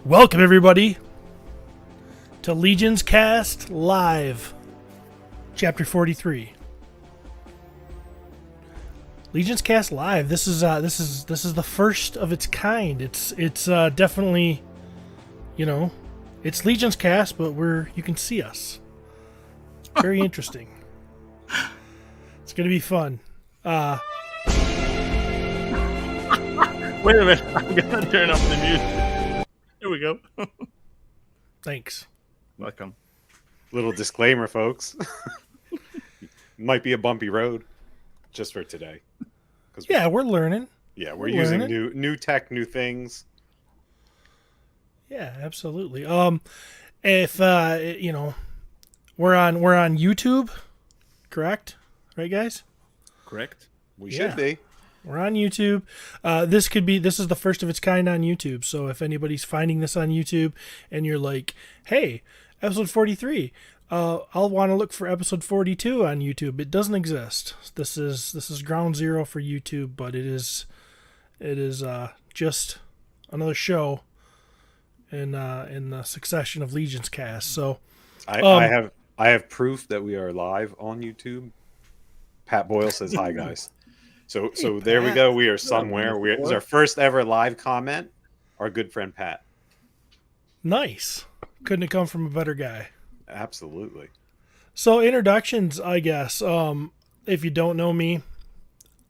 Welcome, everybody, to LegionsCast Live, Chapter 43. LegionsCast Live. This is the first of its kind. It's definitely, it's LegionsCast, but you can see us. Very interesting. It's gonna be fun. Wait a minute, I'm gonna turn off the music. Here we go. Thanks. Welcome. Little disclaimer, folks. Might be a bumpy road just for today. Yeah, we're learning. Yeah, we're using new tech, new things. Yeah, absolutely. If we're on YouTube, correct? Right, guys? Correct. We should be. We're on YouTube. This is the first of its kind on YouTube. So if anybody's finding this on YouTube and you're like, hey, episode 43, I'll want to look for episode 42 on YouTube. It doesn't exist. This is ground zero for YouTube, but it is just another show in the succession of LegionsCast. So I have proof that we are live on YouTube. Pat Boyle says hi, guys. So there we go. We are somewhere. This is our first ever live comment. Our good friend Pat. Nice. Couldn't have come from a better guy. Absolutely. So introductions, I guess. If you don't know me,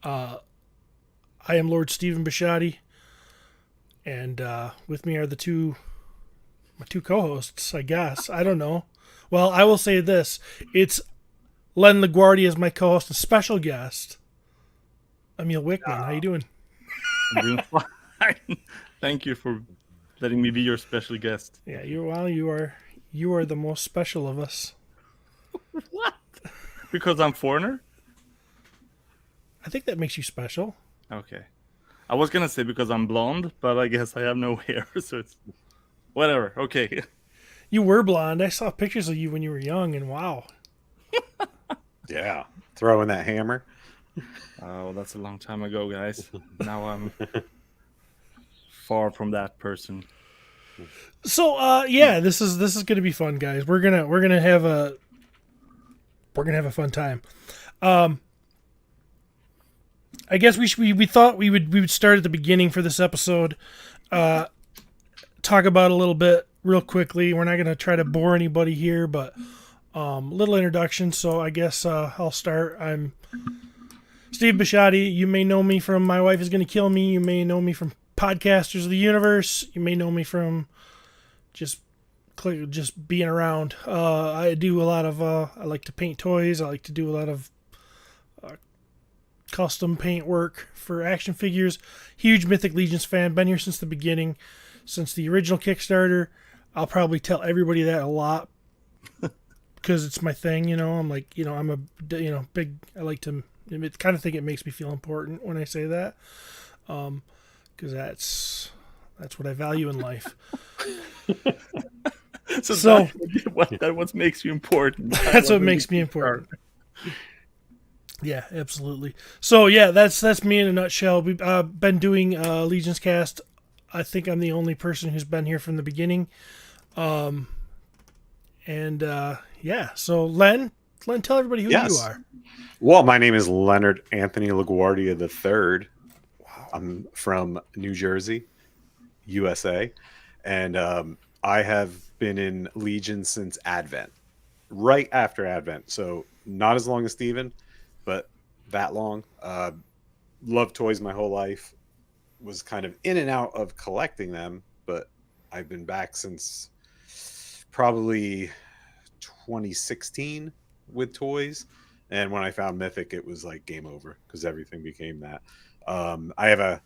I am Lord Stephen Bishotti, and with me are my two co-hosts, I guess. I don't know. Well, I will say this: it's Len LaGuardia as my co-host and special guest, Emil Wickman. How you doing? I'm doing fine. Thank you for letting me be your special guest. Yeah, you are the most special of us. What? Because I'm foreigner? I think that makes you special. Okay. I was gonna say because I'm blonde, but I guess I have no hair, so it's whatever. Okay. You were blonde. I saw pictures of you when you were young, and wow. Yeah, throwing that hammer. Oh, that's a long time ago, guys. Now I'm far from that person. So this is gonna be fun, guys. We're gonna have a fun time. I guess we thought we would start at the beginning for this episode. Talk about a little bit real quickly. We're not gonna try to bore anybody here, but little introduction. So I guess I'll start. I'm Steve Bishotti. You may know me from My Wife Is Gonna Kill Me. You may know me from Podcasters of the Universe. You may know me from just being around. I do a lot of I like to paint toys. I like to do a lot of custom paint work for action figures. Huge Mythic Legions fan. Been here since the beginning, since the original Kickstarter. I'll probably tell everybody that a lot because it's my thing. I'm like, I'm a big. I like to. I kind of think it makes me feel important when I say that, because that's what I value in life. So that's what makes you important. That's what makes me important. Yeah, absolutely. So yeah, that's me in a nutshell. We've been doing LegionsCast. I think I'm the only person who's been here from the beginning. So Len, tell everybody who you are. Well, my name is Leonard Anthony LaGuardia III. Wow. I'm from New Jersey, USA, and I have been in Legion since Advent, right after Advent. So not as long as Steven, but that long. Loved toys my whole life. Was kind of in and out of collecting them, but I've been back since probably 2016 with toys. And when I found Mythic, it was like game over because everything became that. I have a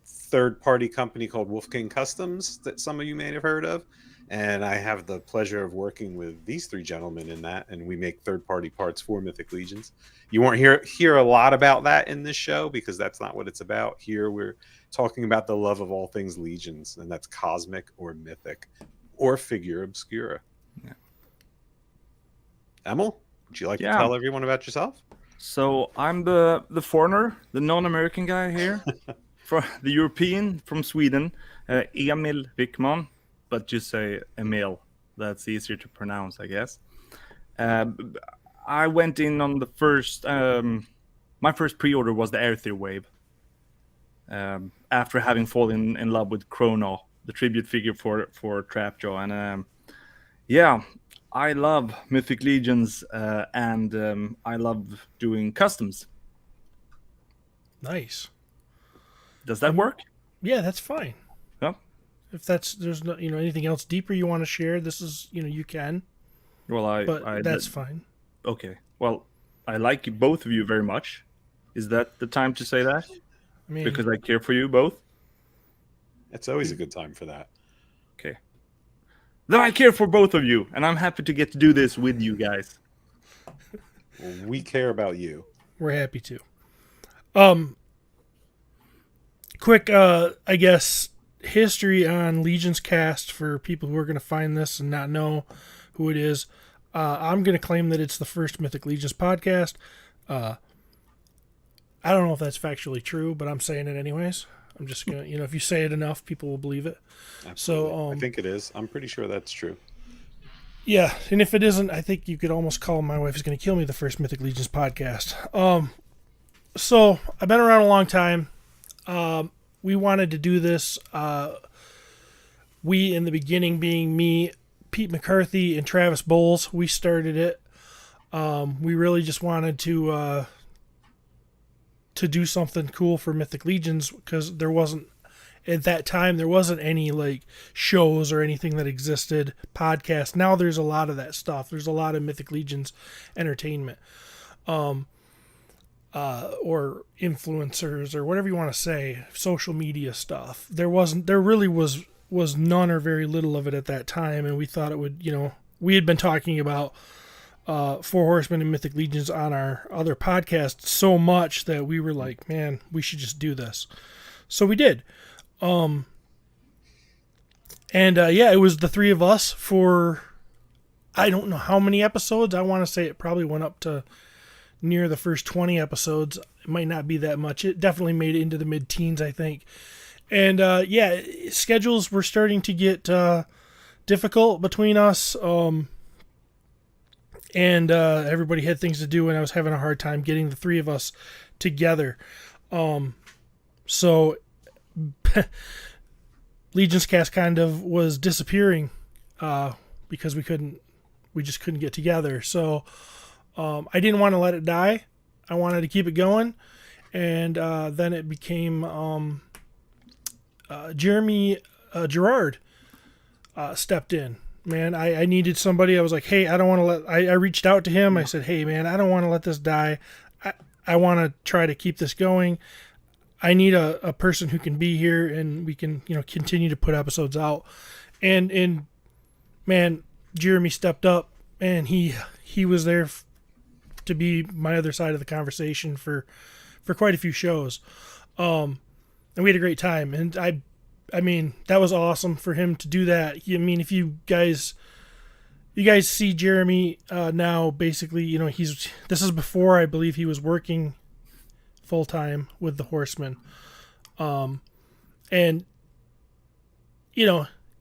third-party company called Wolfgang Customs that some of you may have heard of. And I have the pleasure of working with these three gentlemen in that. And we make third-party parts for Mythic Legions. You won't hear a lot about that in this show because that's not what it's about. Here we're talking about the love of all things Legions. And that's cosmic or mythic or figure obscura. Yeah. Emil? Would you like to tell everyone about yourself? So I'm the foreigner, the non-American guy here, from the European from Sweden, Emil Wickman. but just say Emil. That's easier to pronounce, I guess. I went in on the first. My first pre-order was the Aether Wave. After having fallen in love with Chrono, the tribute figure for Trapjaw, and yeah, I love Mythic Legions, and I love doing customs. Nice. Does that work? Yeah, that's fine. Yeah. If there's no anything else deeper you want to share, this is you can. Well, that's fine. Okay. Well, I like both of you very much. Is that the time to say that? I mean, Because I care for you both? It's always a good time for that. Okay. Then I care for both of you, and I'm happy to get to do this with you guys. Well, we care about you. we're happy to. Quick, I guess, history on LegionsCast for people who are going to find this and not know who it is. I'm going to claim that it's the first Mythic Legions podcast. I don't know if that's factually true, but I'm saying it anyways. I'm just going to, if you say it enough, people will believe it. Absolutely. So, I think it is. I'm pretty sure that's true. Yeah, and if it isn't, I think you could almost call My Wife Is Going to Kill Me the first Mythic Legions podcast. So, I've been around a long time. We wanted to do this. We, in the beginning, being me, Pete McCarthy, and Travis Bowles, we started it. We really just wanted to do something cool for Mythic Legions because there wasn't, at that time, there wasn't any like shows or anything that existed, podcasts. Now there's a lot of that stuff. There's a lot of Mythic Legions entertainment. Or influencers or whatever you want to say, social media stuff. There really was none or very little of it at that time, and we thought it would, we had been talking about Four Horsemen and Mythic Legions on our other podcast so much that we were like, man, we should just do this. So we did. And it was the three of us for, I don't know how many episodes. I want to say it probably went up to near the first 20 episodes. It might not be that much. It definitely made it into the mid-teens, I think. And schedules were starting to get difficult between us. And everybody had things to do, and I was having a hard time getting the three of us together. So LegionsCast kind of was disappearing because we just couldn't get together. So I didn't want to let it die. I wanted to keep it going. And then it became Jeremy Gerard stepped in. Man, I needed somebody. I was like, hey, I don't want to let... I reached out to him. I said, hey, man, I don't want to let this die. I want to try to keep this going. I need a person who can be here and we can, continue to put episodes out. And man, Jeremy stepped up and he was there to be my other side of the conversation for quite a few shows. And we had a great time. And I mean, that was awesome for him to do that. I mean, if you guys see Jeremy now, basically, this is before I believe he was working full time with the Horsemen. And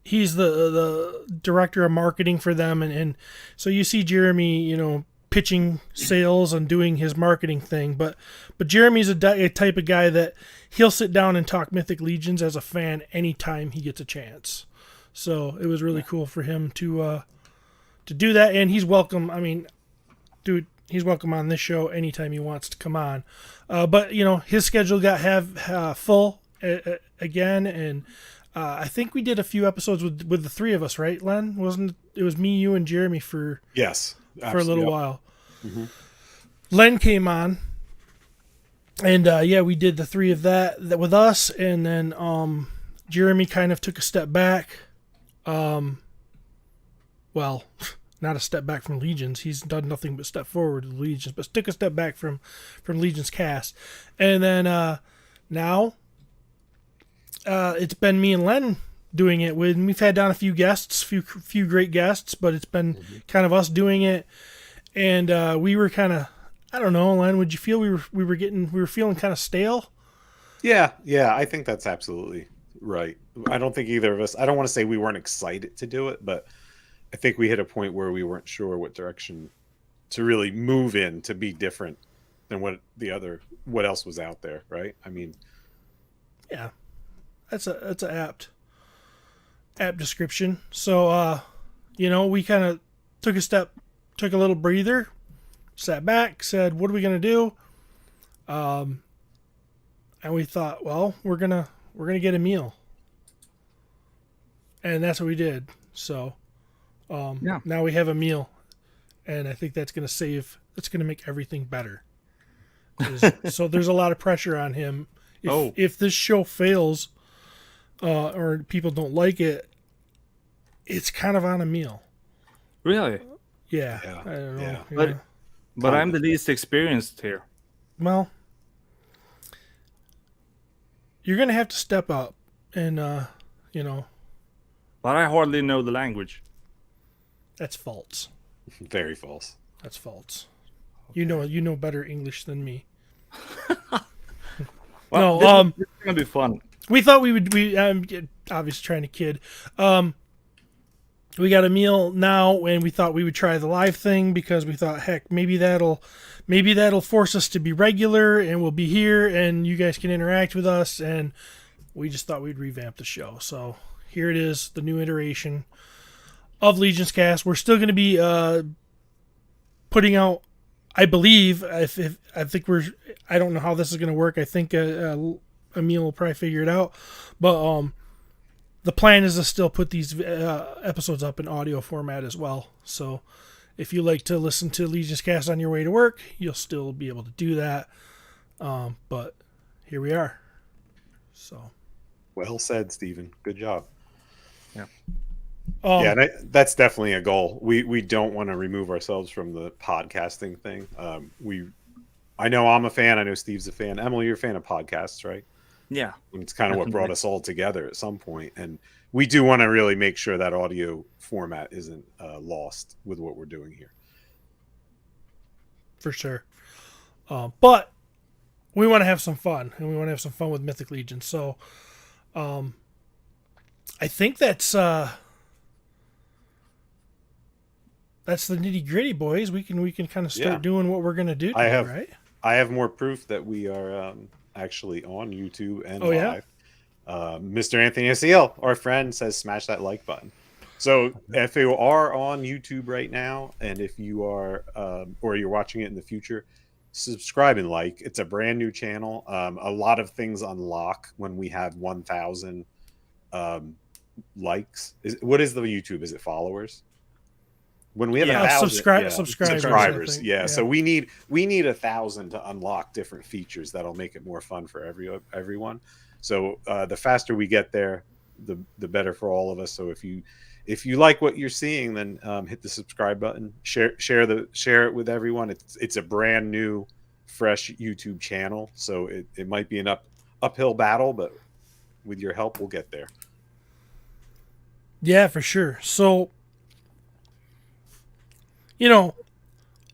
he's the director of marketing for them, and so you see Jeremy, pitching sales and doing his marketing thing, but Jeremy's a type of guy that he'll sit down and talk Mythic Legions as a fan anytime he gets a chance. So it was really cool for him to do that, and he's welcome. I mean, dude, he's welcome on this show anytime he wants to come on. But his schedule got full again, and I think we did a few episodes with the three of us, right, Len? It was me, you, and Jeremy for Yes. For a little while. Mm-hmm. Len came on, and we did the three of that with us, and then Jeremy kind of took a step back. Well, not a step back from Legions. He's done nothing but step forward with Legions, but took a step back from LegionsCast. And then now it's been me and Len doing it with, and we've had down a few guests, few great guests, but it's been kind of us doing it. And we were kind of, I don't know, Len, would you feel we were feeling kind of stale? Yeah, I think that's absolutely Right. I don't think either of us, I don't want to say we weren't excited to do it, but I think we hit a point where we weren't sure what direction to really move in to be different than what else was out there. Right. I mean, Yeah, that's a apt description. So, we kind of took a little breather, sat back, said, "What are we gonna do?" And we thought, well, we're gonna get a meal, and that's what we did. So, now we have a meal, and I think that's gonna make everything better. So there's a lot of pressure on him. If this show fails, or people don't like it, it's kind of on a meal. Really? Yeah. Yeah. I don't know. Yeah. But I'm the least experienced here. Well, you're gonna have to step up, and But I hardly know the language. that's false. very false. That's false. You know better English than me. Well, No, this is gonna be fun. we thought I'm obviously trying to kid. We got a meal now, and we thought we would try the live thing because we thought, heck, maybe that'll force us to be regular, and we'll be here, and you guys can interact with us. And we just thought we'd revamp the show. So here it is, the new iteration of LegionsCast. We're still going to be putting out, I believe, I don't know how this is going to work. I think Emil will probably figure it out, but the plan is to still put these episodes up in audio format as well. So if you like to listen to LegionsCast on your way to work, you'll still be able to do that. But here we are. So Well said, Stephen. Good job. Yeah. Yeah, and that's definitely a goal. We don't want to remove ourselves from the podcasting thing. I know I'm a fan. I know Steve's a fan. Emily, you're a fan of podcasts, right? Yeah. And it's kind of what brought us all together at some point. And we do want to really make sure that audio format isn't lost with what we're doing here. for sure. But we want to have some fun, and we want to have some fun with Mythic Legion. So I think that's the nitty gritty, boys. We can kind of start doing what we're gonna do. Right? I have more proof that we are actually on YouTube and live. Yeah? Mr. Anthony Asiel, our friend, says smash that like button. So if you are on YouTube right now, and if you are or you're watching it in the future, subscribe and like. It's a brand new channel. A lot of things unlock when we have 1,000 likes. What is the YouTube? Is it followers? When we have 1,000 subscribers, yeah. So we need 1,000 to unlock different features that'll make it more fun for everyone. So the faster we get there, the better for all of us. So if you like what you're seeing, then hit the subscribe button. Share it with everyone. It's a brand new, fresh YouTube channel, so it might be an uphill battle, but with your help, we'll get there. Yeah, for sure. So,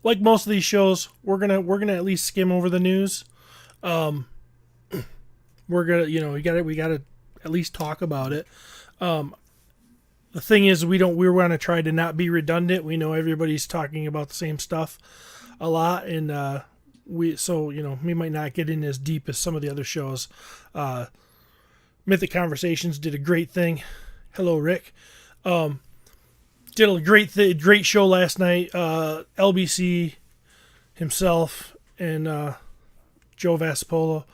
like most of these shows, we're gonna at least skim over the news. We're gonna, we gotta at least talk about it. The thing is, we want to try to not be redundant. We know everybody's talking about the same stuff a lot, and we might not get in as deep as some of the other shows. Mythic Conversations did a great thing. Hello, Rick. Did a great show last night. LBC himself and Joe Vaspolo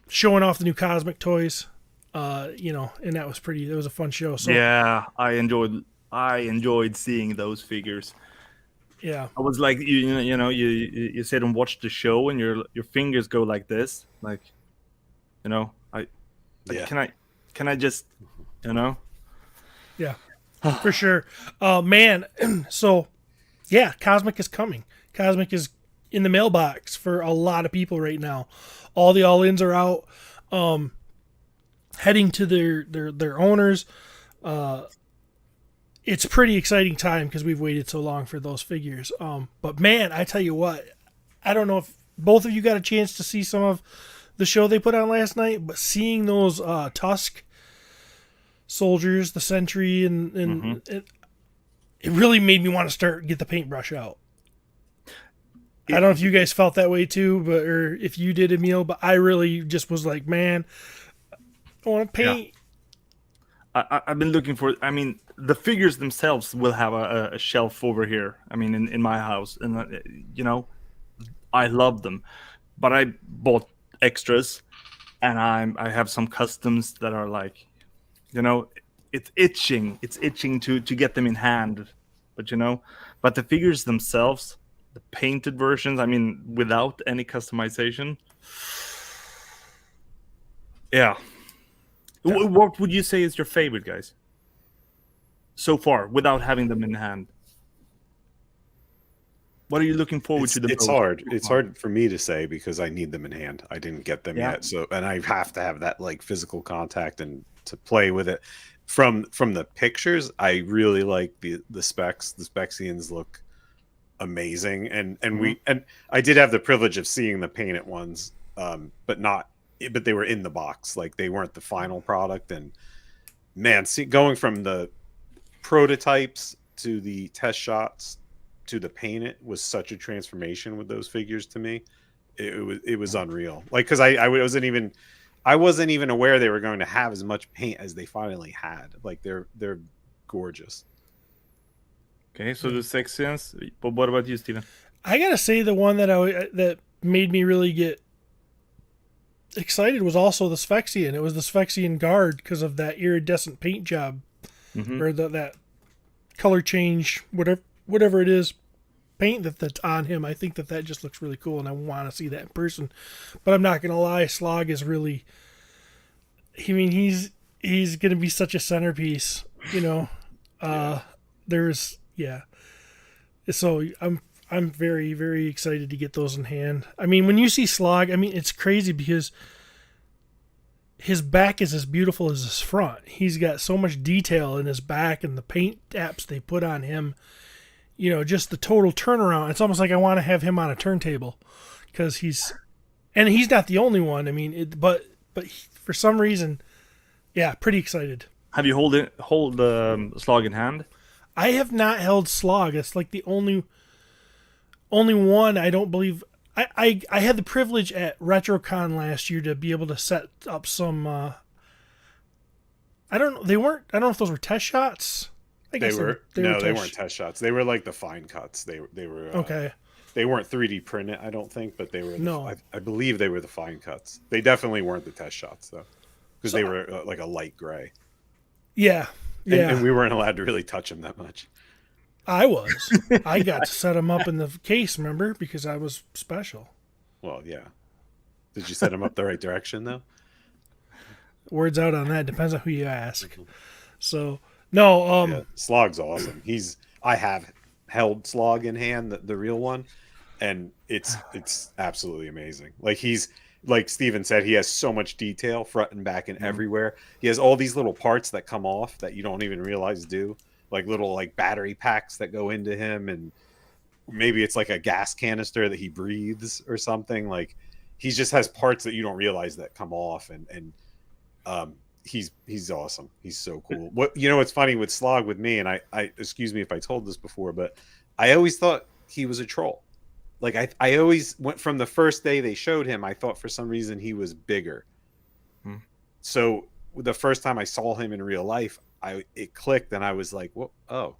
showing off the new Cosmic toys. And that was a fun show. So yeah, I enjoyed seeing those figures. Yeah, I was like, you sit and watch the show, and your fingers go like this, like, can I just, Yeah, for sure. Man, so yeah, Cosmic is coming. Cosmic is in the mailbox for a lot of people right now. All the all-ins are out, heading to their owners. It's a pretty exciting time because we've waited so long for those figures. But man, I tell you what, I don't know if both of you got a chance to see some of the show they put on last night, but seeing those Tusk soldiers, the Sentry, and it really made me want to get the paintbrush out. I don't know if you guys felt that way too, or if you did, Emil, but I really just was like, man, I want to paint. Yeah. I've been looking for. I mean, the figures themselves will have a shelf over here. I mean, in my house, and you know, I love them, but I bought extras, and I have some customs that are like, you know, it's itching to get them in hand, but but the figures themselves, the painted versions, I mean, without any customization, yeah. What would you say is your favorite, guys, so far, without having them in hand? What are you looking forward to the most? It's hard. It's hard for me to say because I need them in hand. I didn't get them yet, so and I have to have that like physical contact and to play with it. From the pictures, I really like the specs. The Spexians look amazing, and I did have the privilege of seeing the painted ones, but they were in the box, like they weren't the final product. And man, going from the prototypes to the test shots to the painted was such a transformation with those figures to me. It was unreal. Like, because I wasn't even aware they were going to have as much paint as they finally had. Like they're gorgeous. Okay, so the Sexians. But what about you, Steven? I gotta say the one that made me really get excited was also the Sphexian. It was the Sphexian Guard because of that iridescent paint job, or that color change, whatever it is, paint that's on him. I think that just looks really cool, and I want to see that in person. But I'm not gonna lie, Slog is really. I mean, he's gonna be such a centerpiece, you know. So I'm very, very excited to get those in hand. I mean, when you see Slog, I mean, it's crazy because his back is as beautiful as his front. He's got so much detail in his back and the paint apps they put on him. You know, just the total turnaround. It's almost like I want to have him on a turntable because he's not the only one. I mean, but for some reason, yeah, pretty excited. Have you hold Slog in hand? I have not held Slog. It's like the only one I don't believe. I had the privilege at RetroCon last year to be able to set up some. I don't know. I don't know if those were test shots. They weren't test shots. They were like the fine cuts. They were okay. They weren't 3D printed, I don't think, but they were. No, I believe they were the fine cuts. They definitely weren't the test shots though, because they were like a light gray. Yeah. And we weren't allowed to really touch them that much. I was. I got to set them up in the case, remember? Because I was special. Well, yeah. Did you set them up the right direction, though? Words out on that. Depends on who you ask. So, no. Yeah, Slog's awesome. I have held Slog in hand, the real one, and it's absolutely amazing. Like like Steven said, he has so much detail front and back and everywhere. He has all these little parts that come off that you don't even realize do. Like little like battery packs that go into him, and maybe it's like a gas canister that he breathes or something. Like he just has parts that you don't realize that come off, and he's awesome. He's so cool. What's funny with Slog with me, and I excuse me if I told this before, but I always thought he was a troll. Like I always went from the first day they showed him, I thought for some reason he was bigger. So the first time I saw him in real life, it clicked, and I was like, "Well, oh,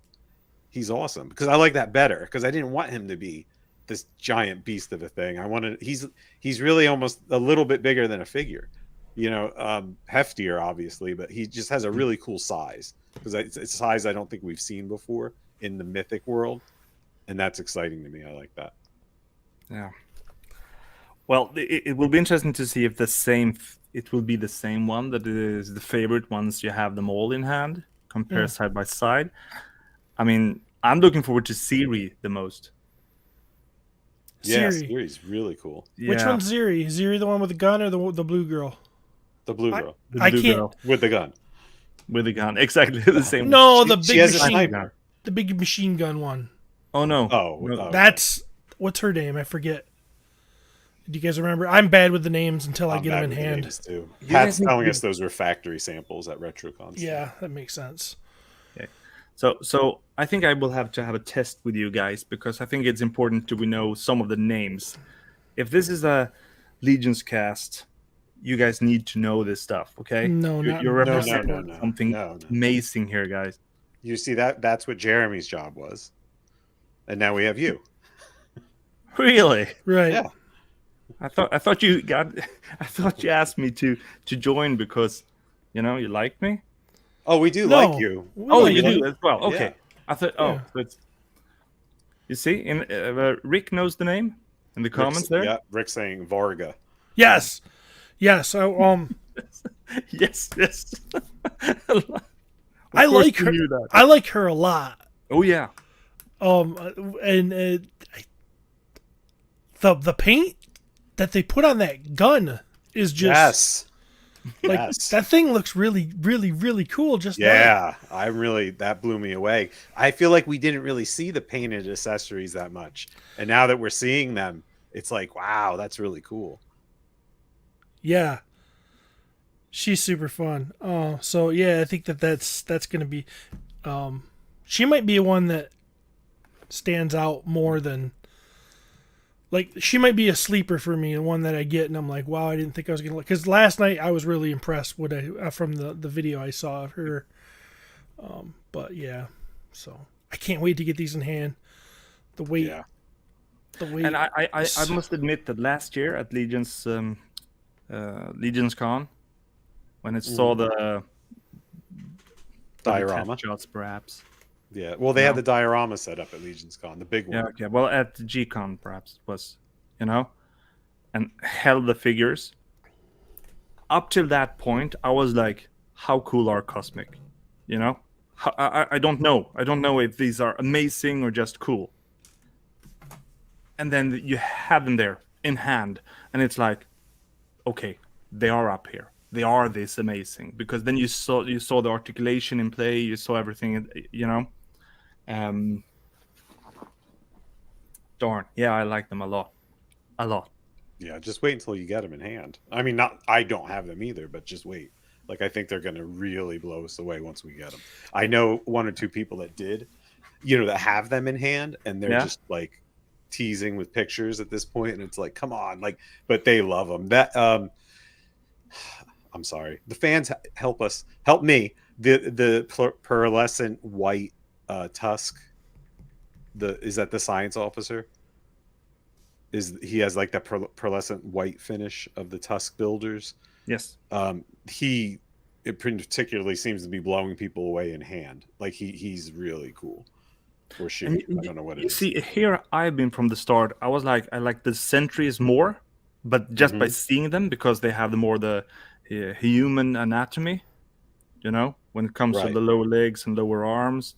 he's awesome." Because I like that better. Because I didn't want him to be this giant beast of a thing. He's really almost a little bit bigger than a figure, heftier obviously, but he just has a really cool size. Because it's a size I don't think we've seen before in the Mythic world, and that's exciting to me. I like that. Yeah. Well, it will be interesting to see if it will be the same one that is the favorite once you have them all in hand, compare side by side. I mean, I'm looking forward to Siri the most. Yeah, Siri's really cool. Yeah. Which one's Siri? Is Siri the one with the gun or the blue girl? The blue girl. I can't. Girl. With the gun. With the gun. Exactly the same. No, the big machine gun one. Oh, no. Oh. That's... What's her name? I forget. Do you guys remember? I'm bad with the names until I I'm get bad them in with the hand. names too. You Pat's guys need telling to- us those were factory samples at RetroCon. Yeah, that makes sense. Okay. So I think I will have to have a test with you guys because I think it's important to we know some of the names. If this is a Legions cast, you guys need to know this stuff, okay? No, not You're no representing support. something No. amazing here, guys. You see that's what Jeremy's job was. And now we have you. Really? Right. Yeah. I thought you got I thought you asked me to join because you like me. Oh, we do No, like you. we Oh, like you you. do as well. Okay. I thought Yeah. so it's you see in Rick knows the name in the comments there. Yeah, Rick's saying Varga. Yes. Yes. Yes. I course like you her. knew that. I like her a lot. Oh yeah. And the paint that they put on that gun is just like Yes. that thing looks really, really, really cool. Just Yeah, that blew me away. I feel like we didn't really see the painted accessories that much. And now that we're seeing them, it's like, wow, that's really cool. yeah. She's super fun. So yeah, I think that's gonna be. She might be one that stands out more than. Like she might be a sleeper for me, and one that I get, and I'm like, wow, I didn't think I was gonna. Because last night I was really impressed with from the video I saw of her. But yeah, so I can't wait to get these in hand. The weight, Yeah. the weight. And I must admit that last year at LegionsCon, when it saw the Diorama. test shots, perhaps. Yeah. Well, they had the diorama set up at LegionsCon, the big one. Yeah, okay. Well, at the G-Con, perhaps it was, and held the figures. Up till that point, I was like, "How cool are Cosmic?" I don't know. I don't know if these are amazing or just cool. And then you have them there in hand, and it's like, okay, they are up here. They are this amazing because then you saw the articulation in play. You saw everything, Darn, yeah, I like them a lot. Yeah, just wait until you get them in hand. I mean, I don't have them either, but just wait. Like, I think they're going to really blow us away once we get them. I know one or two people that did, that have them in hand, and they're just like teasing with pictures at this point, and it's like, come on, but they love them. I'm sorry, the fans help me. The pearlescent white tusk. Is that the science officer? He has like that pearlescent white finish of the tusk builders? Yes. It particularly seems to be blowing people away in hand. Like he's really cool. Or she. I don't know what it is. See, here I've been from the start. I was like, I like the sentries more, but just by seeing them because they have the human anatomy, when it comes to the lower legs and lower arms.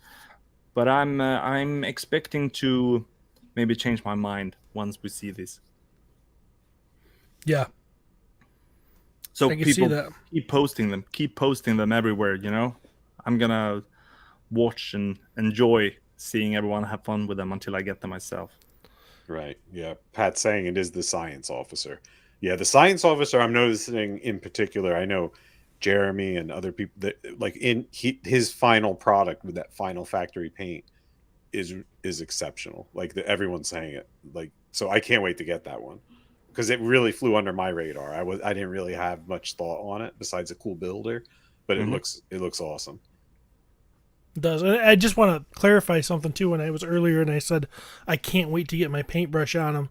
But I'm expecting to maybe change my mind once we see this. Yeah. So I can people see that. keep posting them everywhere. I'm gonna watch and enjoy seeing everyone have fun with them until I get them myself. Right. Yeah. Pat's saying it is the science officer. Yeah, the science officer I'm noticing in particular. I know Jeremy and other people that his final product with that final factory paint is exceptional. Everyone's saying it. So I can't wait to get that one because it really flew under my radar. I didn't really have much thought on it besides a cool builder, but it looks awesome. It does. And I just want to clarify something too. When I was earlier and I said I can't wait to get my paintbrush on them.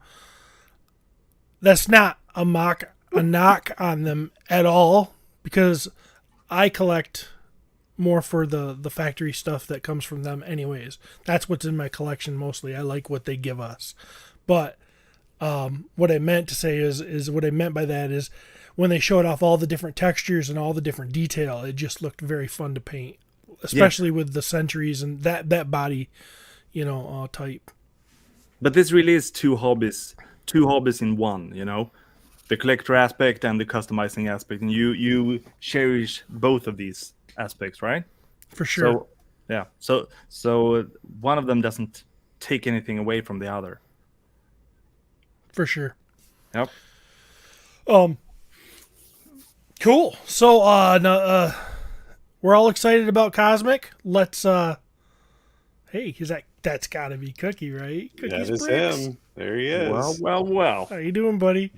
That's not a knock on them at all, because I collect more for the factory stuff that comes from them anyways. That's what's in my collection mostly. I like what they give us. But what I meant to say is what I meant by that is when they showed off all the different textures and all the different detail, it just looked very fun to paint, especially with the sentries and that body, type. But this really is two hobbies in one, the collector aspect and the customizing aspect, and you cherish both of these aspects, right? For sure. So yeah, so one of them doesn't take anything away from the other. For sure. Yep. Um, cool. So, we're all excited about Cosmic. Let's, hey, is that's gotta be Cookie, right? That Cookie's is Bricks. him. There he Well, is. well, well. How you doing, buddy?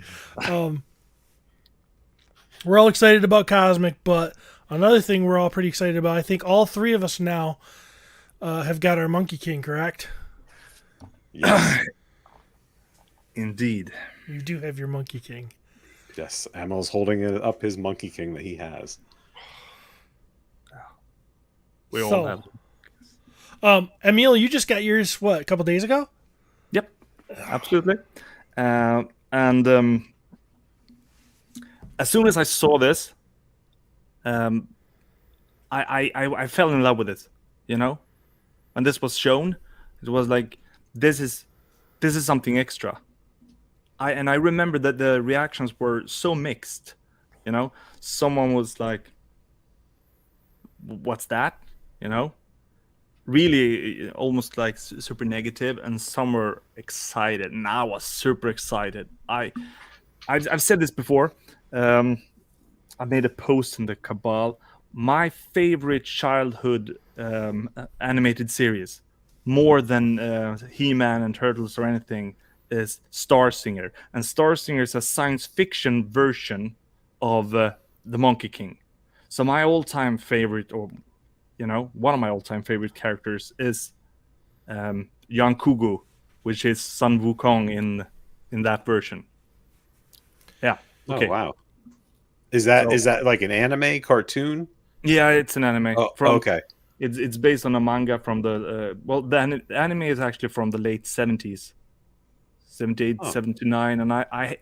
Um, we're all excited about Cosmic, but another thing we're all pretty excited about, I think all three of us now have got our Monkey King, correct? Yes. Indeed. You do have your Monkey King. Yes. Amel's holding it up his Monkey King that he has. We all So, have. Emil, you just got yours, what, a couple days ago? Yep, absolutely. And as soon as I saw this, I fell in love with it. You know, when this was shown, it was like this is something extra. I remember that the reactions were so mixed. You know, someone was like, "What's that?" You know, really almost like super negative, and some were excited, and I was super excited. I've said this before. I made a post in the Cabal. My favorite childhood animated series, more than He-Man and Turtles or anything, is Star Singer. And Star Singer is a science fiction version of the Monkey King. So my all-time favorite, or one of my all-time favorite characters is Yang Kugu, which is Sun Wukong in that version. Yeah. Okay. Oh wow. Is that like an anime cartoon? Yeah, it's an anime. Oh, okay. It's based on a manga from the the anime is actually from the late 70s, 78, 79, and I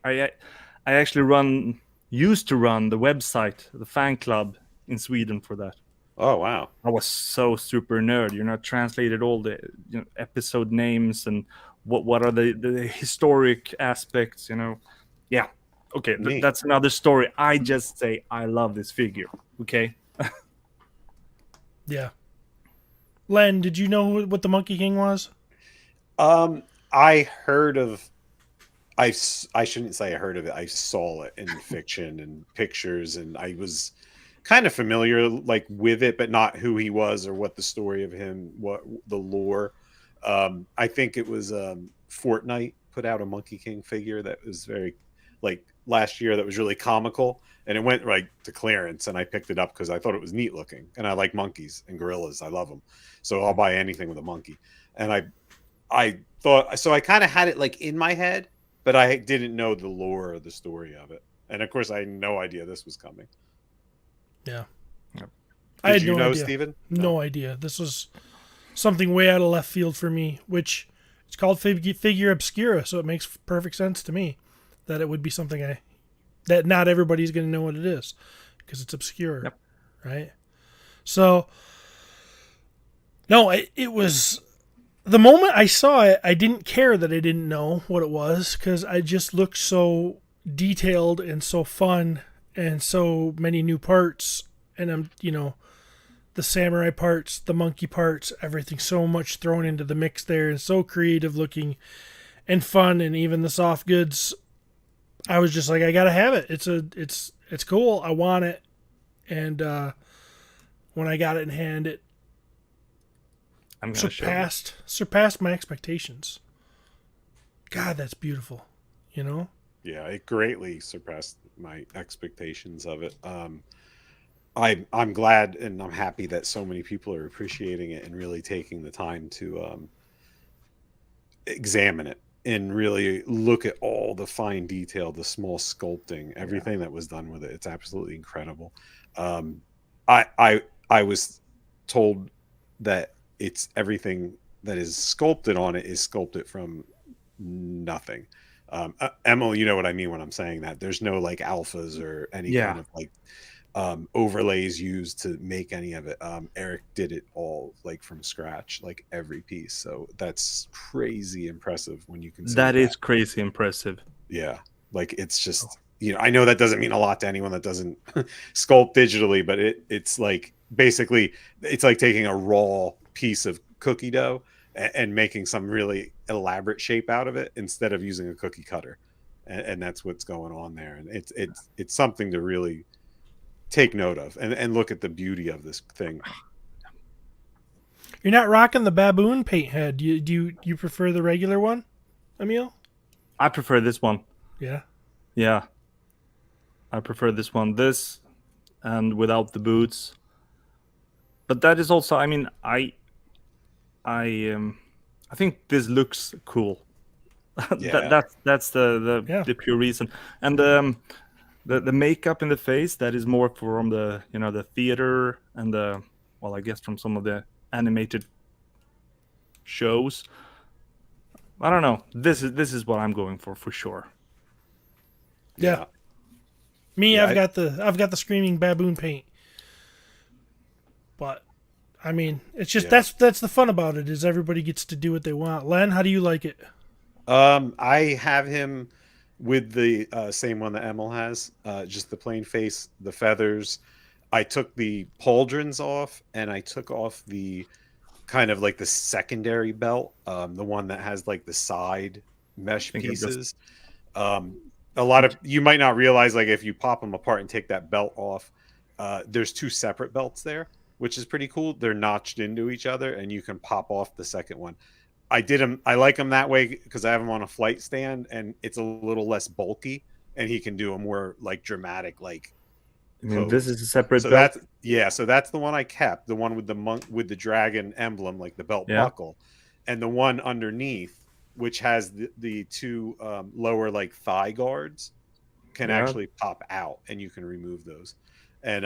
actually used to run the website, the fan club in Sweden for that. Oh wow. I was so super nerd, translated all the episode names and what are the historic aspects, Yeah. Okay, that's another story. I just say I love this figure. Okay. Yeah. Len, did you know what the Monkey King was? I heard of. I shouldn't say I heard of it. I saw it in fiction and pictures, and I was kind of familiar like with it, but not who he was or what the story of him, what the lore. I think it was Fortnite put out a Monkey King figure that was very like last year that was really comical, and it went right to clearance, and I picked it up because I thought it was neat looking, and I like monkeys and gorillas. I love them, so I'll buy anything with a monkey. And I thought so. I kind of had it like in my head, but I didn't know the lore or the story of it. And of course, I had no idea this was coming. Yeah. Yep. I had Did you no know, idea. Steven? No idea. This was something way out of left field for me, which it's called figure obscura, so it makes perfect sense to me that it would be something that not everybody's going to know what it is because it's obscure, Yep. right? So, no, it was the moment I saw it, I didn't care that I didn't know what it was because I just looked so detailed and so fun and so many new parts, and I'm the samurai parts, the monkey parts, everything so much thrown into the mix there and so creative looking and fun, and even the soft goods. I was just like, I gotta have it. It's cool. I want it. And when I got it in hand, it surpassed my expectations. God, that's beautiful. Yeah, it greatly surpassed my expectations of it. I'm glad and I'm happy that so many people are appreciating it and really taking the time to examine it and really look at all the fine detail, the small sculpting, everything that was done with it. It's absolutely incredible. I was told that it's everything that is sculpted on it is sculpted from nothing. Emily, you know what I mean when I'm saying that. There's no like alphas or any kind of like overlays used to make any of it. Eric did it all like from scratch, like every piece. So that's crazy impressive when you consider that is crazy impressive. Yeah, like it's just I know that doesn't mean a lot to anyone that doesn't sculpt digitally, but it's like basically it's like taking a raw piece of cookie dough and making some really elaborate shape out of it instead of using a cookie cutter. and that's what's going on there. And it's something to really take note of and look at the beauty of this thing. You're not rocking the baboon paint head. Do you prefer the regular one, Emil? I prefer this one. Yeah. Yeah, I prefer this one. This and without the boots. But that is also, I mean, I think this looks cool. Yeah. That's the pure reason. And the makeup in the face, that is more from the the theater and I guess from some of the animated shows. I don't know. This is what I'm going for sure. Yeah. Me, Yeah, I've got the screaming baboon paint. But I mean, it's just that's the fun about it, is everybody gets to do what they want. Len, how do you like it? I have him with the same one that Emil has, just the plain face, the feathers. I took the pauldrons off, and I took off the kind of like the secondary belt, the one that has like the side mesh pieces. A lot of you might not realize, like, if you pop them apart and take that belt off, there's two separate belts there, which is pretty cool. They're notched into each other, and you can pop off the second one. I like them that way because I have him on a flight stand, and it's a little less bulky, and he can do a more like dramatic like. I mean, this is a separate So belt. so that's the one I kept, the one with the monk with the dragon emblem, like the belt buckle, and the one underneath, which has the two lower like thigh guards, can actually pop out, and you can remove those. And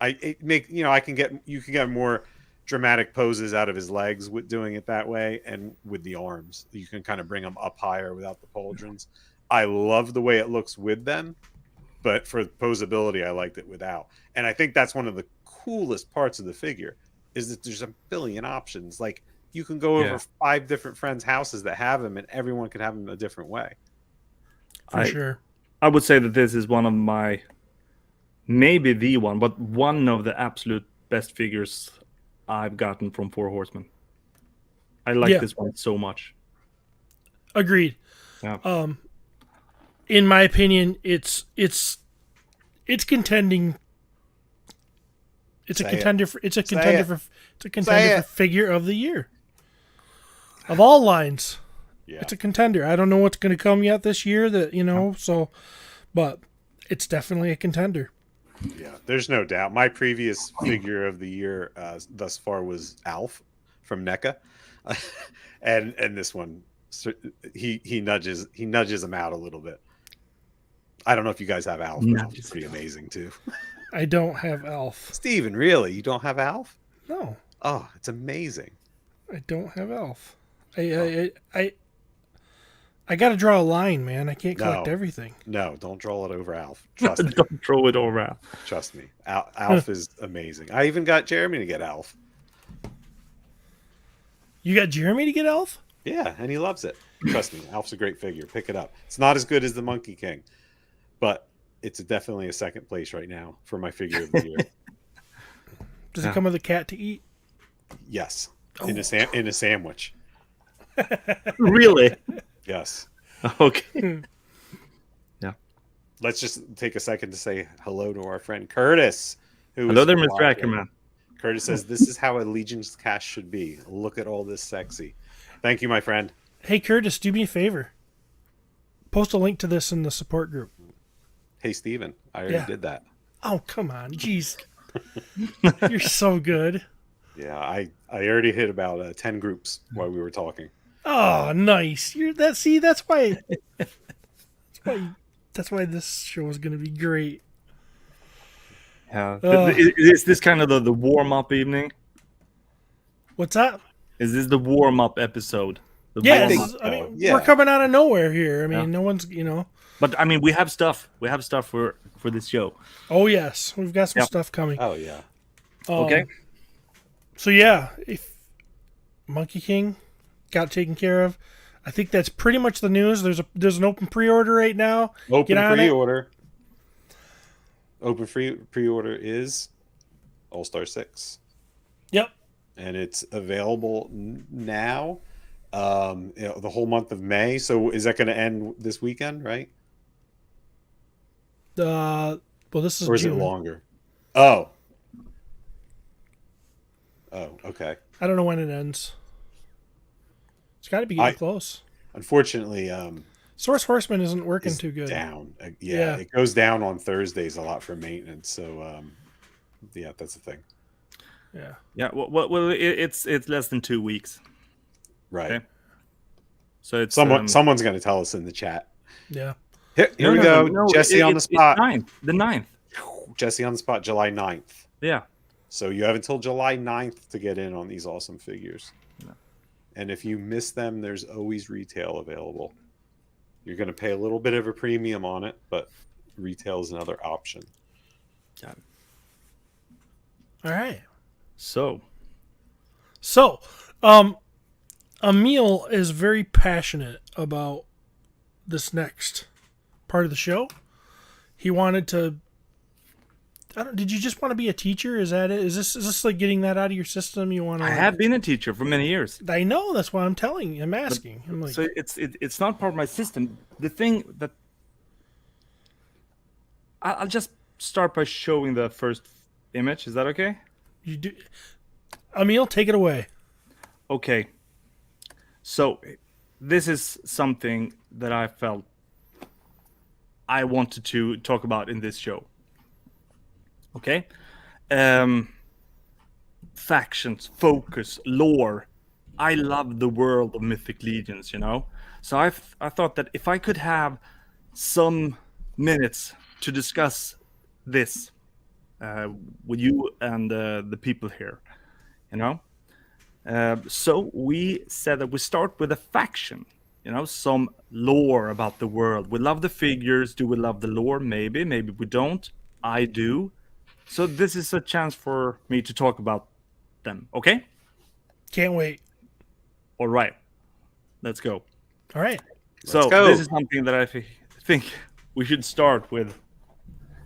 you can get more dramatic poses out of his legs with doing it that way, and with the arms you can kind of bring them up higher without the pauldrons. I love the way it looks with them, but for posability I liked it without. And I think that's one of the coolest parts of the figure, is that there's a billion options. Like, you can go over 5 different friends' houses that have them, and everyone can have them a different way. For sure. I would say that this is one of my, maybe the one, but one of the absolute best figures I've gotten from Four Horsemen. I like this one so much. Agreed. Yeah. In my opinion, it's contending. It's a contender for figure of the year. Of all lines. Yeah. It's a contender. I don't know what's going to come yet this year but it's definitely a contender. Yeah, there's no doubt. My previous figure of the year thus far was Alf from NECA. and this one, he nudges him out a little bit. I don't know if you guys have Alf. Alf is pretty amazing too. I don't have Alf. Steven, really? You don't have Alf? No. Oh, it's amazing. I don't have Alf. I got to draw a line, man. I can't collect everything. No, don't draw it over Alf. Trust me. Don't draw it over Alf. Trust me. Alf is amazing. I even got Jeremy to get Alf. You got Jeremy to get Alf? Yeah, and he loves it. Trust me. Alf's a great figure. Pick it up. It's not as good as the Monkey King, but it's definitely a second place right now for my figure of the year. Does it come with a cat to eat? Yes. In a sandwich. Really? Yes. Okay. Yeah. Let's just take a second to say hello to our friend Curtis. Hello there, Mr. Ackerman. Curtis says, "This is how a LegionsCast should be. Look at all this sexy." Thank you, my friend. Hey, Curtis, do me a favor. Post a link to this in the support group. Hey, Steven, I already did that. Oh, come on. Jeez. You're so good. Yeah, I already hit about 10 groups while we were talking. Oh, nice. That's why this show is going to be great. Yeah. Is this kind of the warm-up evening? What's that? Is this the warm-up episode? We're coming out of nowhere here. I mean, no one's, But, I mean, we have stuff. We have stuff for this show. Oh, yes. We've got some stuff coming. Oh, yeah. Okay. So, yeah, if Monkey King got taken care of, I think that's pretty much the news. There's an open pre-order right now. Open pre-order. Open pre-order is All-Star 6. Yep. And it's available now, the whole month of May. So is that going to end this weekend, right? Well, this is Or is it June. longer? Oh. Oh, okay. I don't know when it ends. It's got to be getting I close. unfortunately Source Horseman isn't working is too good. down. Yeah, Yeah. it goes down on Thursdays a lot for maintenance. So yeah, that's the thing. Yeah. Yeah. Well, it's less than 2 weeks. Right. Okay. So it's Someone's going to tell us in the chat. Yeah. Here we go. no. Jesse on the It's spot. the 9th. Jesse on the spot, July 9th. Yeah. So you have until July 9th to get in on these awesome figures. Yeah. And if you miss them, there's always retail available. You're going to pay a little bit of a premium on it, but retail is another option. Yeah. All right. So, Emil is very passionate about this next part of the show. He wanted to. Did you just want to be a teacher? Is that it? Is this like getting that out of your system? You want to? I have been a teacher for many years. I know. That's why I'm telling you. I'm asking. I'm like, So it's not part of my system. The thing that I'll just start by showing the first image. Is that okay? you do. Emil, take it away. Okay. So this is something that I felt I wanted to talk about in this show. Okay. Factions, focus, lore. I love the world of Mythic Legions, you know. So I thought that if I could have some minutes to discuss this with you and the people here, you know. So we said that we start with a faction, you know, some lore about the world. We love the figures. Do we love the lore? Maybe we don't. I do. So this is a chance for me to talk about them. Okay? Can't wait. All right. Let's go. All right. So go. this is something that I think we should start with.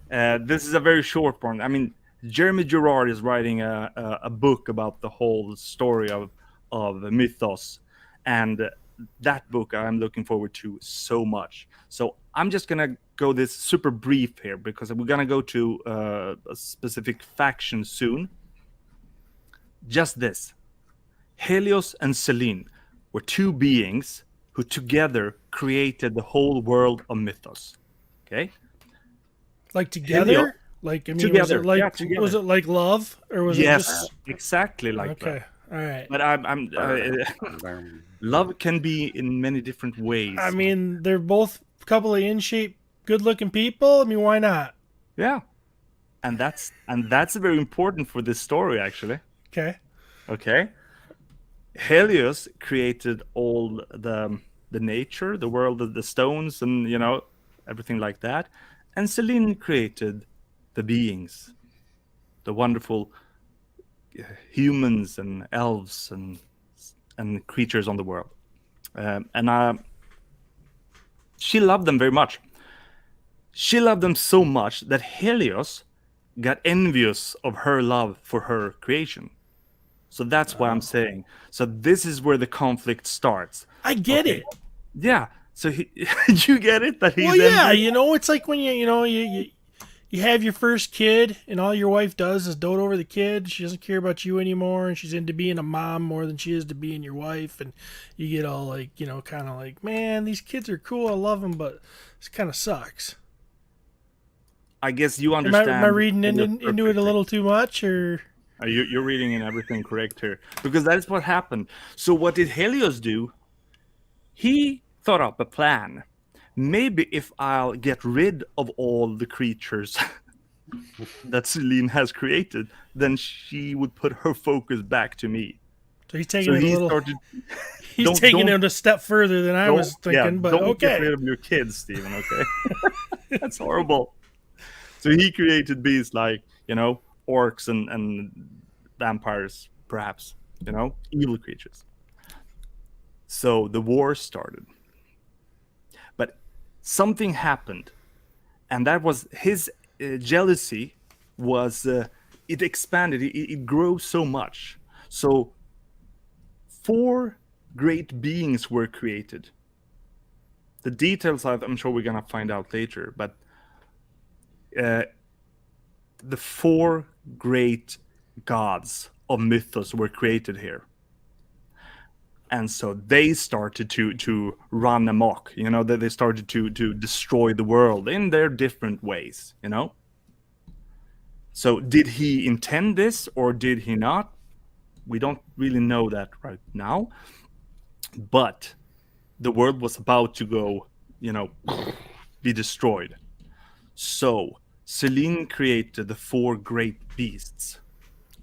This is a very short one. I mean, Jeremy Gerard is writing a book about the whole story of Mythos, and that book I'm looking forward to so much. So I'm just gonna go this super brief here because we're gonna go to a specific faction soon. Just this: Helios and Selene were two beings who together created the whole world of Mythos. Okay. Like together? Helio. Like, I mean, Together. was it like Yeah, together. was it like love or was it Yes, just exactly like okay? that. All right. But I'm love can be in many different ways. I mean, they're both a couple of in shape, good looking people. I mean, why not? yeah, and that's very important for this story actually. Okay. Okay, Helios created all the nature, the world of the stones, and you know everything like that, and Selene created the beings, the wonderful humans and elves and creatures on the world, and she loved them very much. She loved them so much that Helios got envious of her love for her creation. So that's why I'm saying. So this is where the conflict starts. I get Okay. it. Yeah. So you get it that he's Well, yeah, envious? you know, it's like when you have your first kid and all your wife does is dote over the kid. She doesn't care about you anymore, and she's into being a mom more than she is to being your wife. And you get all like, you know, kind of like, man, these kids are cool. I love them, but this kind of sucks. I guess you Am understand. I reading Helios into it a perfectly. little too much, or You're reading in everything correct here because that is what happened. So what did Helios do? He thought up a plan. Maybe if I'll get rid of all the creatures that Selene has created, then she would put her focus back to me. so he's taking So it a he little? started. He's taking it a step further than I was thinking. But don't get okay. rid of your kids, Steven. Okay, that's horrible. So he created beasts like orcs and vampires, perhaps evil creatures. So the war started, but something happened, and that was his jealousy. Was it expanded? It grew so much. So 4 great beings were created. The details I'm sure we're gonna find out later, but uh, the four great gods of mythos were created here. And so they started to run amok, they started to destroy the world in their different ways, So did he intend this or did he not? We don't really know that right now. But the world was about to go, be destroyed. So Celine created the four great beasts.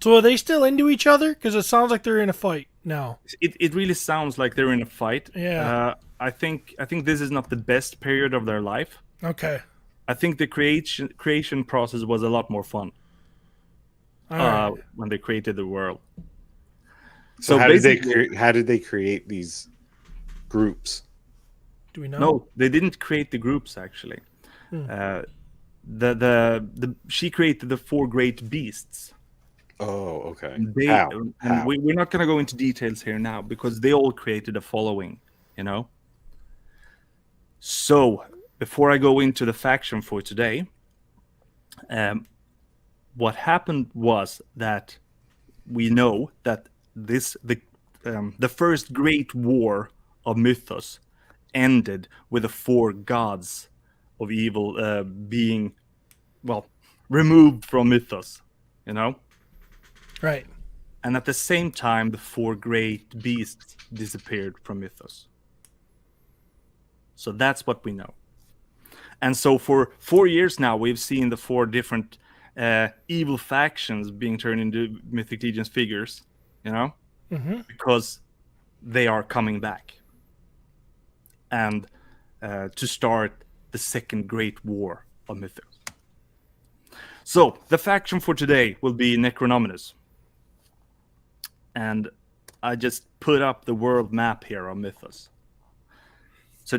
So are they still into each other? Because it sounds like they're in a fight now. It really sounds like they're in a fight. Yeah. I think this is not the best period of their life. Okay. I think the creation process was a lot more fun All right. when they created the world. So how did they create these groups? Do we know? No, they didn't create the groups actually. She created the four great beasts. Oh, okay. How? How? We're not going to go into details here now because they all created a following, So before I go into the faction for today, what happened was that we know that the first great war of mythos ended with the four gods of evil being, removed from mythos, Right. And at the same time, the four great beasts disappeared from mythos. So that's what we know. And so for 4 years now, we've seen the four different evil factions being turned into Mythic Legions figures, because they are coming back. And to start the second great war of mythos. So the faction for today will be Necronominus. And I just put up the world map here on mythos. So,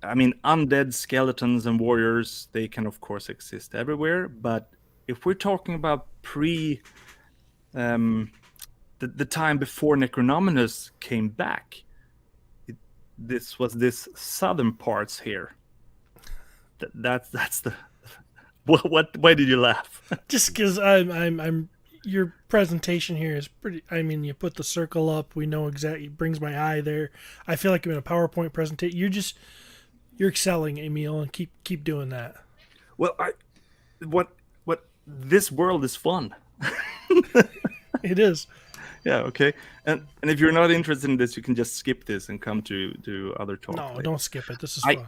undead skeletons and warriors, they can of course exist everywhere. But if we're talking about the time before Necronominus came back, this was this southern parts here. That's the what? Why did you laugh? Just because I'm your presentation here is pretty. You put the circle up. We know exactly. It brings my eye there. I feel like I'm in a PowerPoint presentation. You're excelling, Emil, and keep doing that. Well, this world is fun. It is. Yeah. Okay. And if you're not interested in this, you can just skip this and come to other talk. No, later. Don't skip it. This is fun.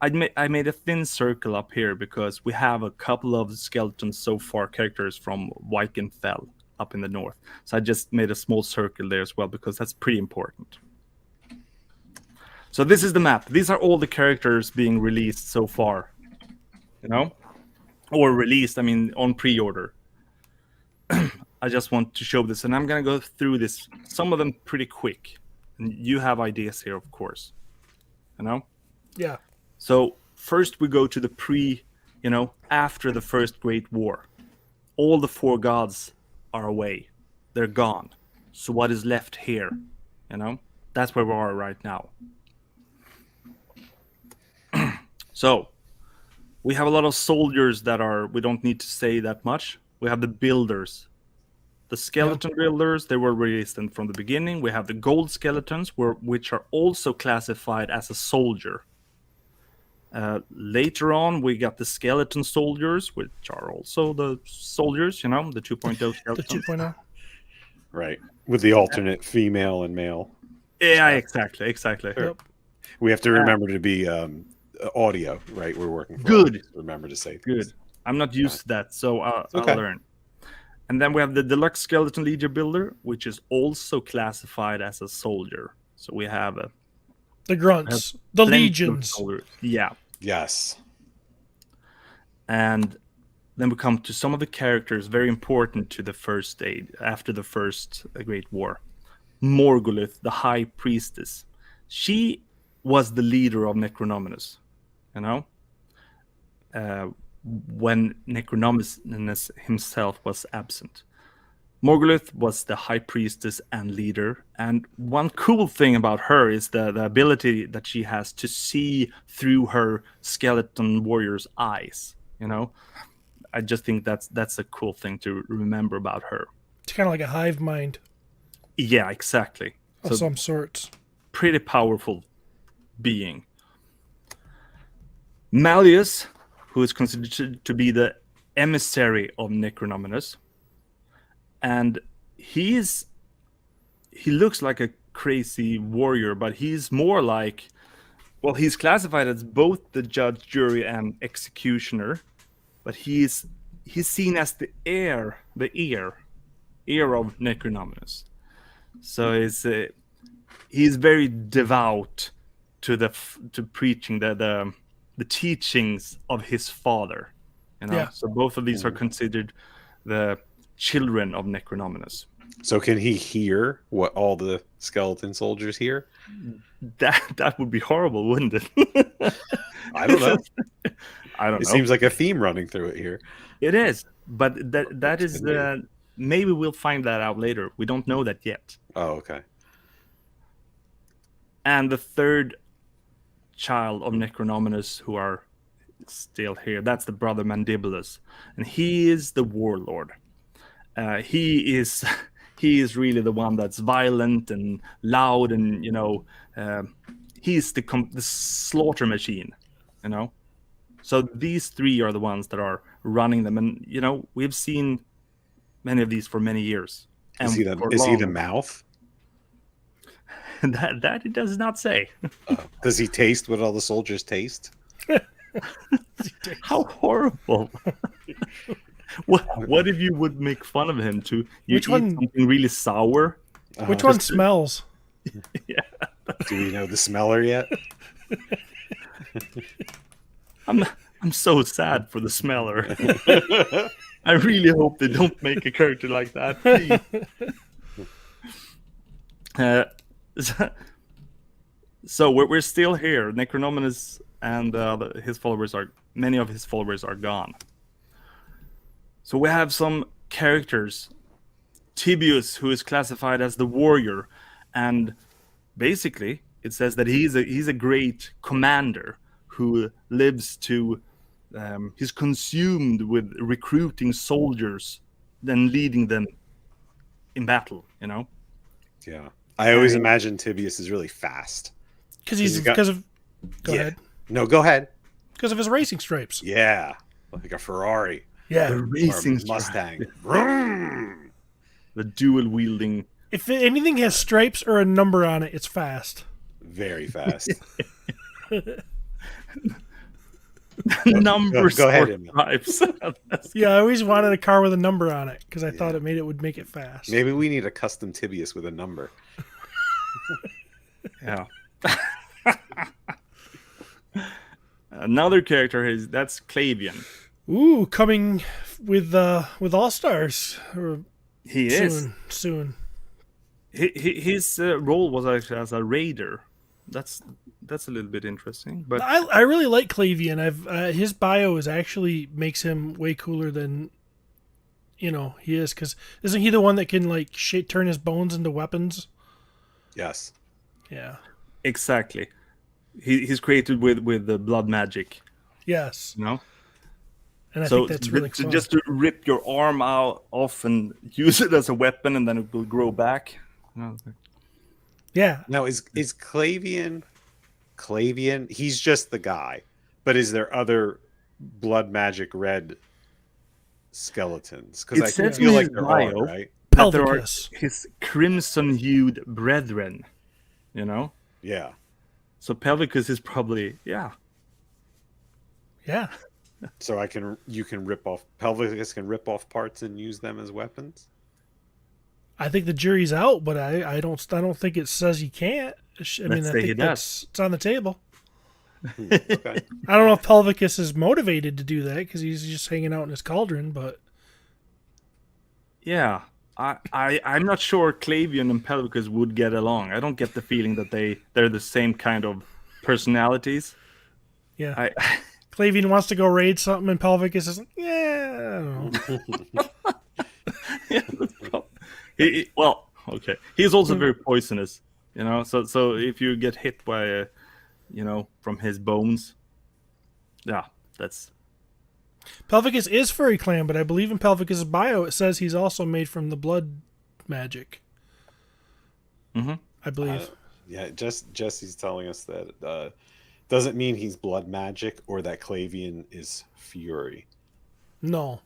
I made a thin circle up here because we have a couple of skeletons so far, characters from Wykenfell up in the north. So I just made a small circle there as well because that's pretty important. So this is the map. These are all the characters being released so far, or released, on pre-order. I just want to show this, and I'm going to go through this, some of them pretty quick. And you have ideas here, of course, Yeah. So first we go to the after the First Great War. All the four gods are away. They're gone. So what is left here? That's where we are right now. So we have a lot of soldiers we don't need to say that much. We have the builders. The skeleton builders, they were released from the beginning. We have the gold skeletons, which are also classified as a soldier. Later on, we got the skeleton soldiers, which are also the soldiers, the 2.0 skeletons. The 2.0. Right. With the alternate female and male. Yeah, exactly. Yep. We have to remember to be audio, right? We're working for good. Audio, so remember to say good. things. I'm not used to that, so I'll okay. learn. And then we have the deluxe skeleton legion builder, which is also classified as a soldier. So we have the grunts, the legions. Yeah. Yes. And then we come to some of the characters very important to the first age, after the First Great War. Morgulith, the High Priestess. She was the leader of Necronominus, when Necronominus himself was absent. Morgulith was the High Priestess and leader, and one cool thing about her is the ability that she has to see through her skeleton warrior's eyes. You know, I just think that's a cool thing to remember about her. It's kind of like a hive mind Yeah, exactly. of So some sorts. pretty powerful being. Malleus, who is considered to be the emissary of Necronominus, and he looks like a crazy warrior, but he's more like, well, he's classified as both the judge, jury, and executioner, but he's seen as the ear of Necronominus. So he's very devout to preaching the teachings of his father. You know, Yeah. so both of these are considered the children of Necronominus. So can he hear what all the skeleton soldiers hear? That would be horrible, wouldn't it? I don't know. I don't It know. seems like a theme running through it here. It is, but that is could be. the maybe we'll find that out later. We don't know that yet. Oh, okay. And the third child of Necronominus who are still here, that's the brother Mandibulus, and he is the warlord. He is really the one that's violent and loud, and he's the slaughter machine, you know. So these three are the ones that are running them, and we've seen many of these for many years. Is he the mouth? That he does not say. Does he taste what all the soldiers taste? How horrible! What if you would make fun of him to eat something really sour? Which one smells? Yeah. Do we know the smeller yet? I'm so sad for the smeller. I really hope they don't make a character like that, please. So we're still here. Necronominus and many of his followers are gone. So we have some characters. Tibius, who is classified as the warrior, and basically it says that he's a great commander who lives to he's consumed with recruiting soldiers, then leading them in battle. Yeah. I always imagine Tibius is really fast. Go ahead. No, go ahead. Because of his racing stripes. Yeah, like a Ferrari. Yeah, the racing Mustang. The dual wielding. If anything has stripes or a number on it, it's fast. Very fast. Numbers. Go ahead, stripes. Yeah, I always wanted a car with a number on it because I thought it would make it fast. Maybe we need a custom Tibius with a number. Yeah. Another character that's Clavian. Ooh, coming with All Stars. He soon. His role was actually as a raider. That's a little bit interesting. But I really like Clavian. His bio actually makes him way cooler than he is, because isn't he the one that can like turn his bones into weapons? Yes. Yeah. Exactly. He's created with the blood magic. Yes. And I So think that's really fun. just to rip your arm off and use it as a weapon, and then it will grow back. Yeah. Now is Clavian? He's just the guy, but is there other blood magic red skeletons? Because I says feel in like his there bio are, right? that there are Pelvicus. his crimson-hued brethren. Yeah. So Pelvicus is probably Yeah. So you can rip off Pelvicus can rip off parts and use them as weapons. I think the jury's out, but I don't think it says he can't. I think it's on the table. Okay. I don't know if Pelvicus is motivated to do that because he's just hanging out in his cauldron, but yeah. I'm not sure Clavian and Pelvicus would get along. I don't get the feeling that they're the same kind of personalities. yeah. Clavian wants to go raid something, and Pelvicus is like, yeah, I don't know. Well, okay. He's also very poisonous, So if you get hit by, from his bones, yeah, that's Pelvicus is Furry Clan, but I believe in Pelvicus' bio it says he's also made from the blood magic. Mm-hmm. I believe. Yeah, Jesse's telling us that doesn't mean he's blood magic or that Clavian is fury. No.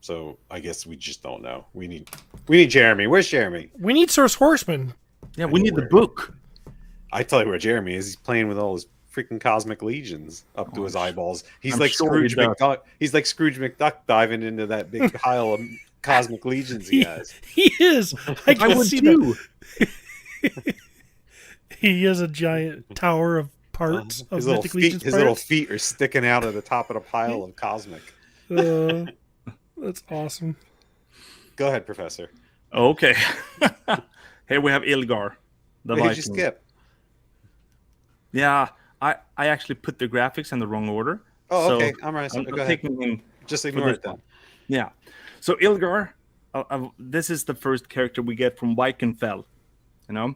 So I guess we just don't know. We need Jeremy. Where's Jeremy? We need Source Horseman. Yeah, we need the book. I tell you where Jeremy is. He's playing with all his freaking cosmic legions up to his eyeballs. He's I'm like sure Scrooge he does. McDuck. He's like Scrooge McDuck diving into that big pile of cosmic legions he has. He is. I I can would see too. that. He is a giant tower of parts of His little Mythic feet, Legion's his little parts. feet are sticking out of the top of the pile of cosmic. That's awesome. Go ahead, Professor. Okay. Here we have Ilgar, the Wait, Viking. did you skip? Yeah, I actually put the graphics in the wrong order. Oh, so okay. I'm right. I'm Go ahead. taking him Just for ignore this it then. one. Yeah. So Ilgar, this is the first character we get from Vikenfell. A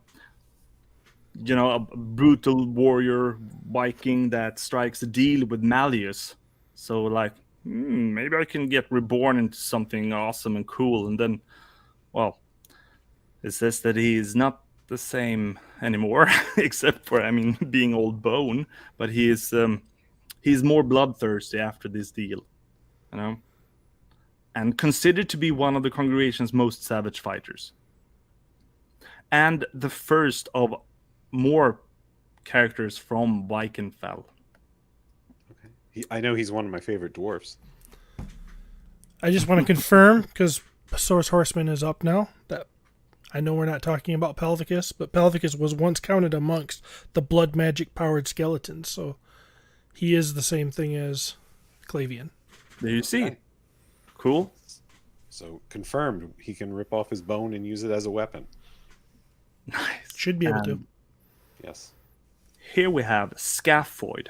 brutal warrior Viking that strikes a deal with Malleus. So like, maybe I can get reborn into something awesome and cool. And then, well, it says that he is not the same anymore, except for being old bone. But he's more bloodthirsty after this deal, and considered to be one of the congregation's most savage fighters, and the first of more characters from Vikenfell. Okay. I know he's one of my favorite dwarfs. I just want to confirm, because Source Horseman is up now, that I know we're not talking about Pelvicus, but Pelvicus was once counted amongst the blood magic powered skeletons, so he is the same thing as Clavian. There you see. Okay. Cool. So confirmed, he can rip off his bone and use it as a weapon. Nice. Should be able to. Yes. Here we have Scaphoid.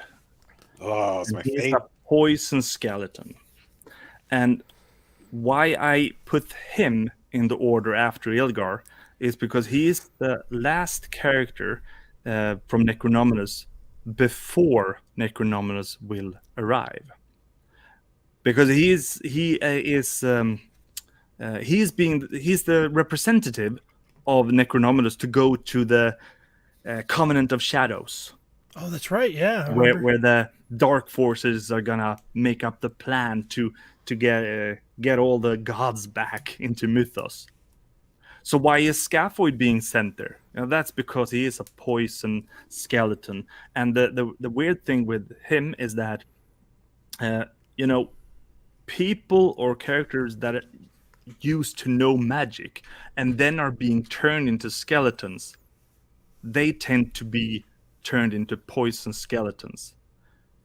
Oh, it's my He's favorite. a poison skeleton. And why I put him in the order after Ilgar is because he is the last character from Necronominus before Necronominus will arrive. Because he's the representative of Necronominus to go to the Covenant of Shadows. Oh, that's right. Yeah. I where remember. the dark forces are gonna make up the plan to get all the gods back into Mythos. So why is Scaphoid being sent there? That's because he is a poison skeleton, and the weird thing with him is that people or characters that are used to know magic and then are being turned into skeletons, they tend to be turned into poison skeletons.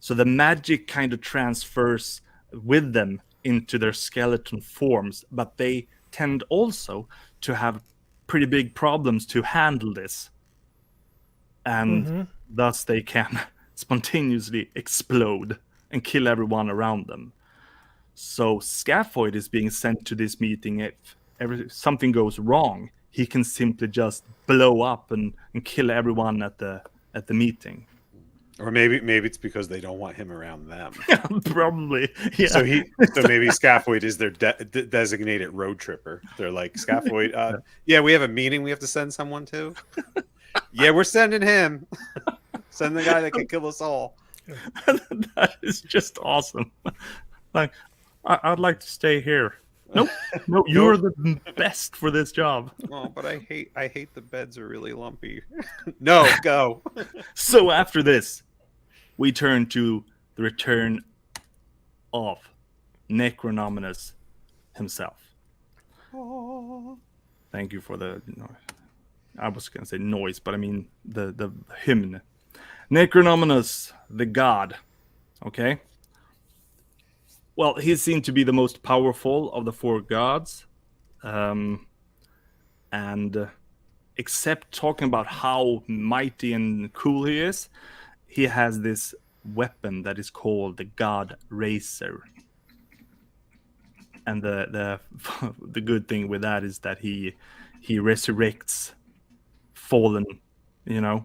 So the magic kind of transfers with them into their skeleton forms, but they tend also to have pretty big problems to handle this. And thus they can spontaneously explode and kill everyone around them. So Scaphoid is being sent to this meeting. If something goes wrong, he can simply just blow up and kill everyone at the meeting. Or maybe it's because they don't want him around them. Probably. Yeah. So maybe Scaphoid is their designated road tripper. They're like, Scaphoid, yeah, we have a meeting we have to send someone to. Yeah, we're sending him. Send the guy that can kill us all. That is just awesome. Like, I'd like to stay here. Nope. No, you're the best for this job. Oh, but I hate the beds are really lumpy. No, go. So after this, we turn to the return of Necronominus himself. Oh. Thank you for the I was gonna say noise, but I mean the hymn. Necronominus, the god. Okay. Well, he seemed to be the most powerful of the four gods. And except talking about how mighty and cool he is, he has this weapon that is called the God Racer. And the good thing with that is that he resurrects fallen, to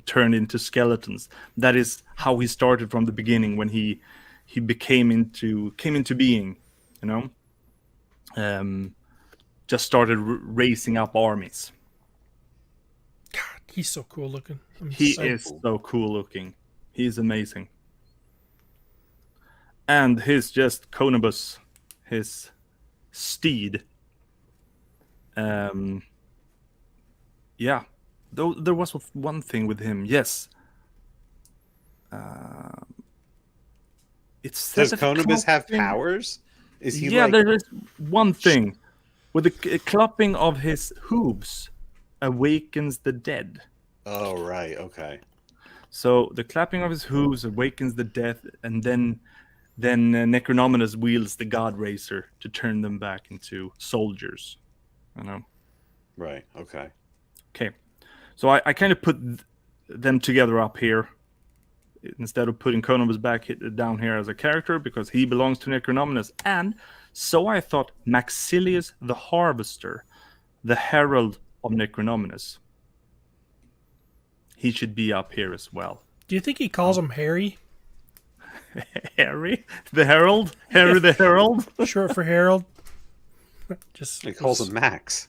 turn into skeletons. That is how he started from the beginning when he he came into being, you know. Just started raising up armies. God, he's so cool looking. He So is cool. so cool looking. He's amazing. And his just Conobus, his steed. Yeah. Though there was one thing with him. Yes. It says Does that Conobus have clapping- powers? Is he Yeah, like? there is one thing. With the clapping of his hooves awakens the dead. Oh right, okay. So the clapping of his hooves awakens the dead, and then Necronominus wields the God Racer to turn them back into soldiers. You know. Right, okay. Okay, so I kind of put them together up here instead of putting Conobus back down here as a character because he belongs to Necronominus, and so I thought Maxilius the Harvester, the Herald of Necronominus, he should be up here as well. do you think he calls him Harry? Harry the Herald, Harry the Herald. Short for Harold? Just He calls him Max.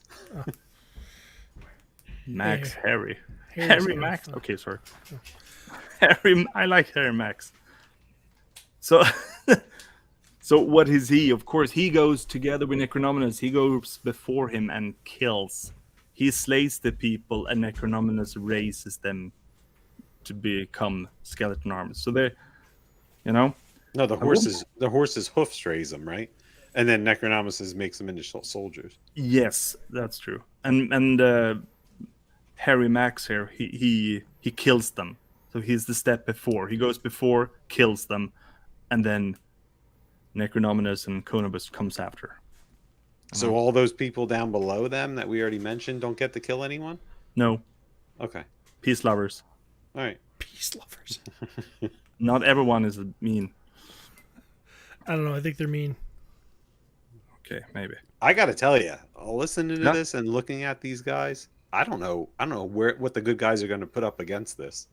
Max Yeah. Harry. Harry's Harry Harry. Max. Okay, sorry. Harry. I like Harry Max. So, so what is he? Of course, he goes together with Necronominus. He goes before him and kills. He slays the people, and Necronominus raises them to become skeleton armies. So they, you know, No, the horse's hoofs raise them, right? And then Necronominus makes them into soldiers. yes, that's true. And Harry Max here, he kills them. So he's the step before. He goes before, kills them, and then Necronominus and Conobus comes after. So all those people down below them that we already mentioned don't get to kill anyone? No, Okay. peace lovers. All right. peace lovers. Not everyone is mean. I don't know. I think they're mean. Okay, maybe. I got to tell you, listening to Yeah. this and looking at these guys, I don't know what the good guys are going to put up against this.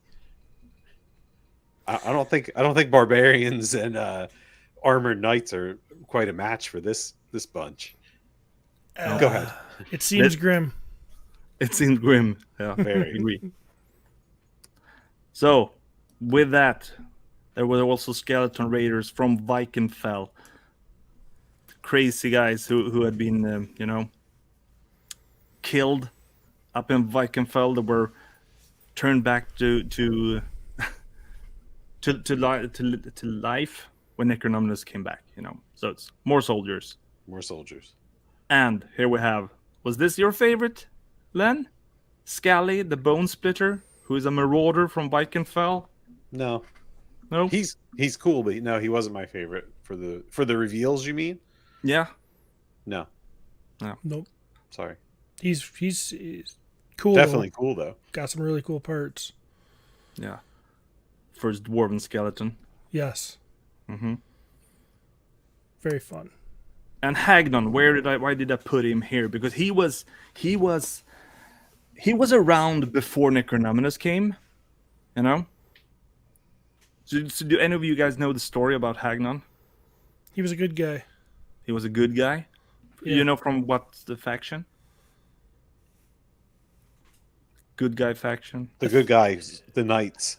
I don't think barbarians and armored knights are quite a match for this bunch. Go ahead. It seems grim. It seems grim. Yeah, Very. agree. So, with that, there were also skeleton raiders from Vikenfell. Crazy guys who had been, killed up in Vikenfell that were turned back to life when Necronominus came back. So it's more soldiers. More soldiers. And here we have. Was this your favorite, Len? Scally, the Bone Splitter, who is a marauder from Vikenfell? No, No. he's cool, but no, he wasn't my favorite for the reveals. You mean? Yeah. No, Nope. sorry. He's cool. Definitely cool though. Got some really cool parts. Yeah. First dwarven skeleton. Yes. Mm-hmm. Very fun. And Hagnon, why did I put him here? Because he was around before Necronominus came, So do any of you guys know the story about Hagnon? He was a good guy. He was a good guy. Yeah. You know from what the faction? Good guy faction. The good guys, the knights.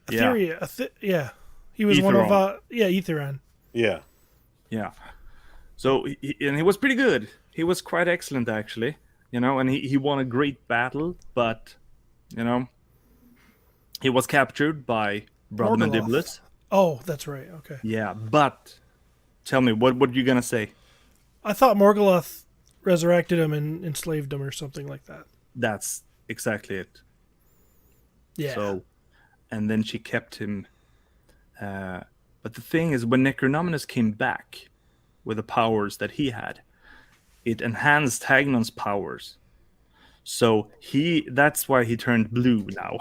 Yeah. Etheria. Yeah. He was one of Etheron. Etheron. Yeah. Yeah. So he was pretty good. He was quite excellent actually, and he won a great battle, but he was captured by Brother Morgoloth. Mandibulus. Oh, that's right. Okay. Yeah, but tell me what are you gonna say? I thought Morgoloth resurrected him and enslaved him or something like that. That's exactly it. Yeah. So, and then she kept him. But the thing is, when Necronominus came back with the powers that he had, it enhanced Hagnon's powers. So that's why he turned blue now.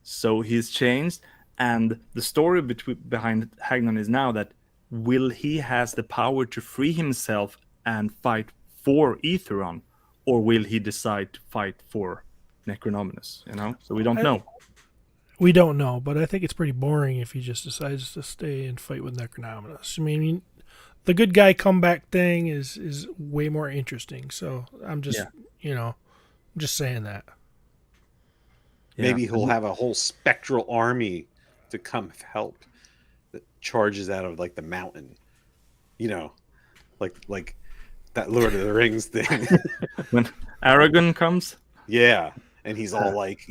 So he's changed, and the story behind Hagnon is now that will he has the power to free himself and fight for Etheron, or will he decide to fight for Necronominus? So we don't know. We don't know, but I think it's pretty boring if he just decides to stay and fight with Necronominus. I mean, the good guy comeback thing is way more interesting. So I'm just, Yeah. I'm just saying that. Maybe Yeah. he'll have a whole spectral army to come help that charges out of like the mountain. You know, like that Lord of the Rings thing. When Aragon comes, Yeah. And he's all like,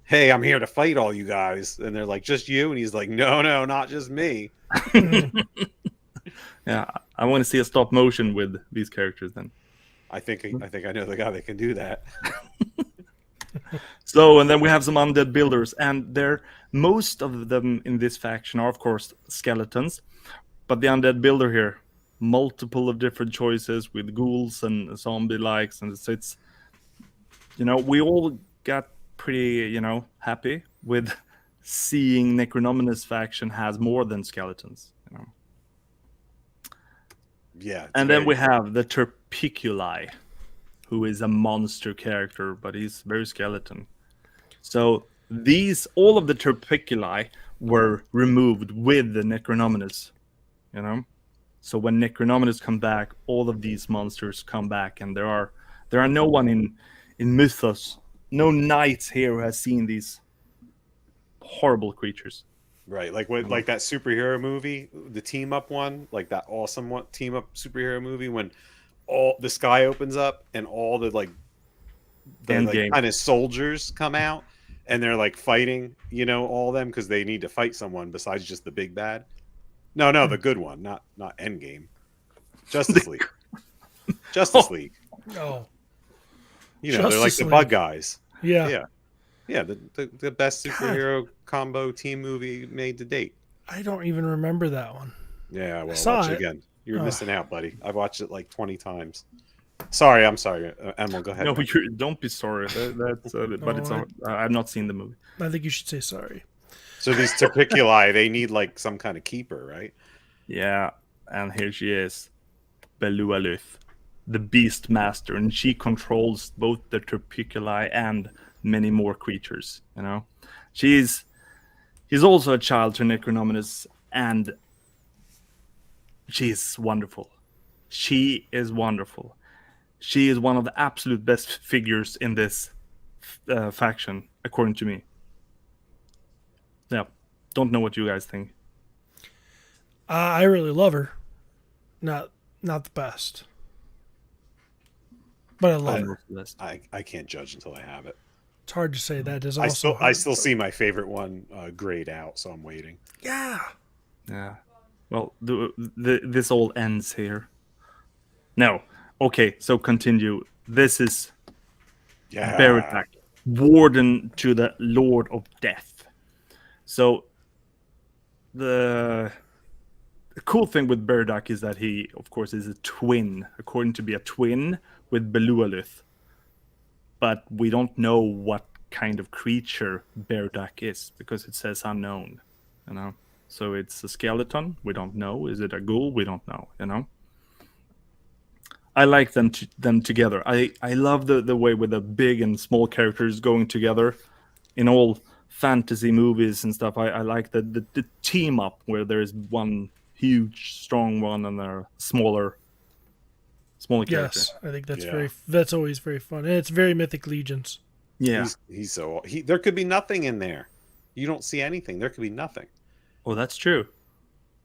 hey, I'm here to fight all you guys. And they're like, just you? And he's like, no, not just me. yeah, I want to see a stop motion with these characters then. I think I know the guy that can do that. So, and then we have some undead builders, and most of them in this faction are, of course, skeletons. But the undead builder here, multiple of different choices with ghouls and zombie likes, and it's we all got pretty happy with seeing Necronominus faction has more than skeletons. Yeah. And then we have the Terpiculi, who is a monster character, but he's very skeleton. So all of the Terpiculi were removed with the Necronominus, So when Necronominus come back, all of these monsters come back, and there are no one in Mythos, no knights here who has seen these horrible creatures. Right, like that superhero movie, the team up one, like that awesome one, team up superhero movie when all the sky opens up and all the kind of soldiers come out and they're like fighting, all of them because they need to fight someone besides just the big bad. No, the good one, not Endgame. Justice League. Justice League. Oh. They're like the bug guys. Yeah. Yeah, the best superhero combo team movie made to date. I don't even remember that one. Yeah, well, saw watch it again. You're missing out, buddy. I've watched it like 20 times. Sorry, I'm sorry. Emil, go ahead. No, don't be sorry. But I've not seen the movie. I think you should say sorry. So these Terpiculi, they need like some kind of keeper, right? Yeah, and here she is, Belualith, the Beast Master, and she controls both the Terpiculi and many more creatures. He's also a child to Necronominus, and she's wonderful. She is wonderful. She is one of the absolute best figures in this faction, according to me. Yeah, don't know what you guys think. I really love her. Not the best, but I love her. I can't judge until I have it. It's hard to say that. I still see my favorite one grayed out, so I'm waiting. Yeah. Well, this all ends here. No. Okay, so continue. This is Beritak, Warden to the Lord of Death. So the cool thing with Beritak is that he, of course, is a twin, according to be a twin with Belualith. But we don't know what kind of creature Beritak is because it says unknown, So it's a skeleton. We don't know. Is it a ghoul? We don't know. I like them together. I love the way with the big and small characters going together in all fantasy movies and stuff. I like the team up where there is one huge strong one and there are smaller characters. Yes, I think that's always very fun, and it's very Mythic Legions. Yeah, there could be nothing in there. You don't see anything. There could be nothing. Oh, that's true.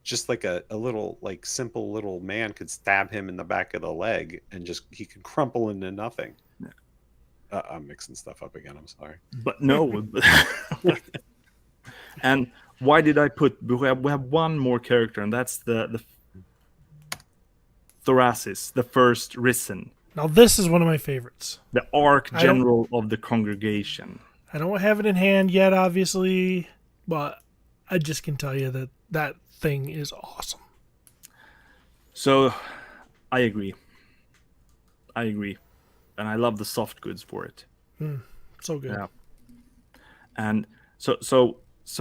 Just like a little, like simple little man could stab him in the back of the leg and he could crumple into nothing. Yeah. I'm mixing stuff up again. I'm sorry. But no. And why did I we have one more character, and that's the Thoracis, the first risen. Now this is one of my favorites. The Archgeneral of the Congregation. I don't have it in hand yet, obviously, but I just can tell you that thing is awesome. So, I agree. And I love the soft goods for it. So good. Yeah. And so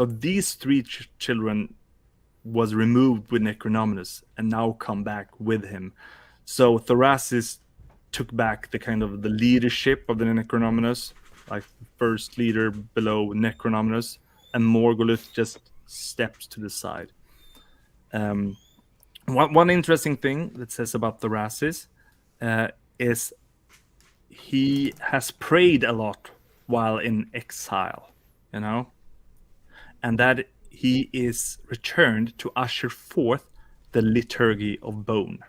these three children was removed with Necronominus and now come back with him. So Thoracis took back the kind of the leadership of the Necronominus, like first leader below Necronominus, and Morgulith just steps to the side. One interesting thing that says about Thrasis is he has prayed a lot while in exile, you know, and that he is returned to usher forth the Liturgy of Bone,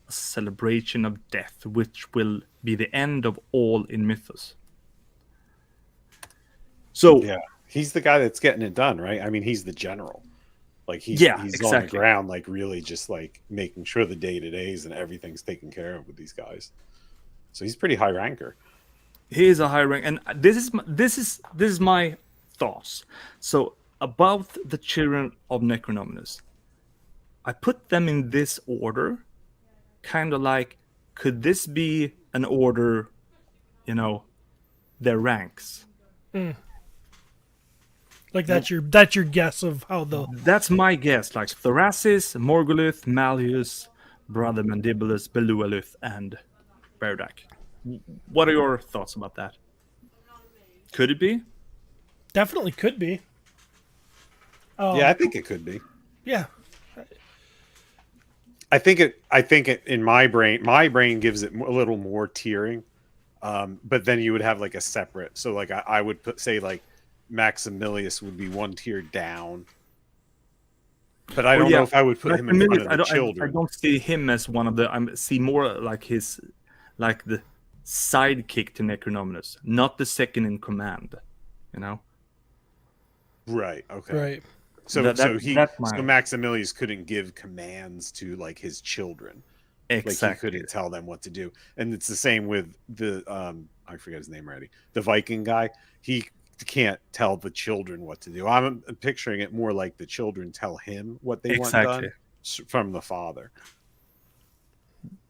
a celebration of death, which will be the end of all in Mythos. So Yeah, he's the guy that's getting it done, right? I mean, he's the general. Like he's Yeah, on the exactly. ground, like really just like making sure the day-to-days and everything's taken care of with these guys. So he's pretty high ranker. he is a high rank, and this is my thoughts. So about the children of Necronominus, I put them in this order, kind of like, could this be an order, you know, their ranks? Like that's your guess of how the That's my guess. Like Thrasis, Morgulith, Malleus, Brother Mandibulus, Belualith, and Berdak. What are your thoughts about that? Could it be? definitely could be. Yeah, I think it could be. Yeah. I think it in my brain gives it a little more tiering. But then you would have like a separate. So like I would say like Maximilius would be one tier down. But I don't know if I would put him in front of the children. I don't see him as one of the. I see more like like the sidekick to Necronominus, not the second in command. You know. Right. Okay. Right. So That's so my- Maximilius couldn't give commands to like his children. Exactly. Like he couldn't tell them what to do. And it's the same with the I forget his name already. The Viking guy. He can't tell the children what to do. I'm picturing it more like the children tell him what they want done from the father.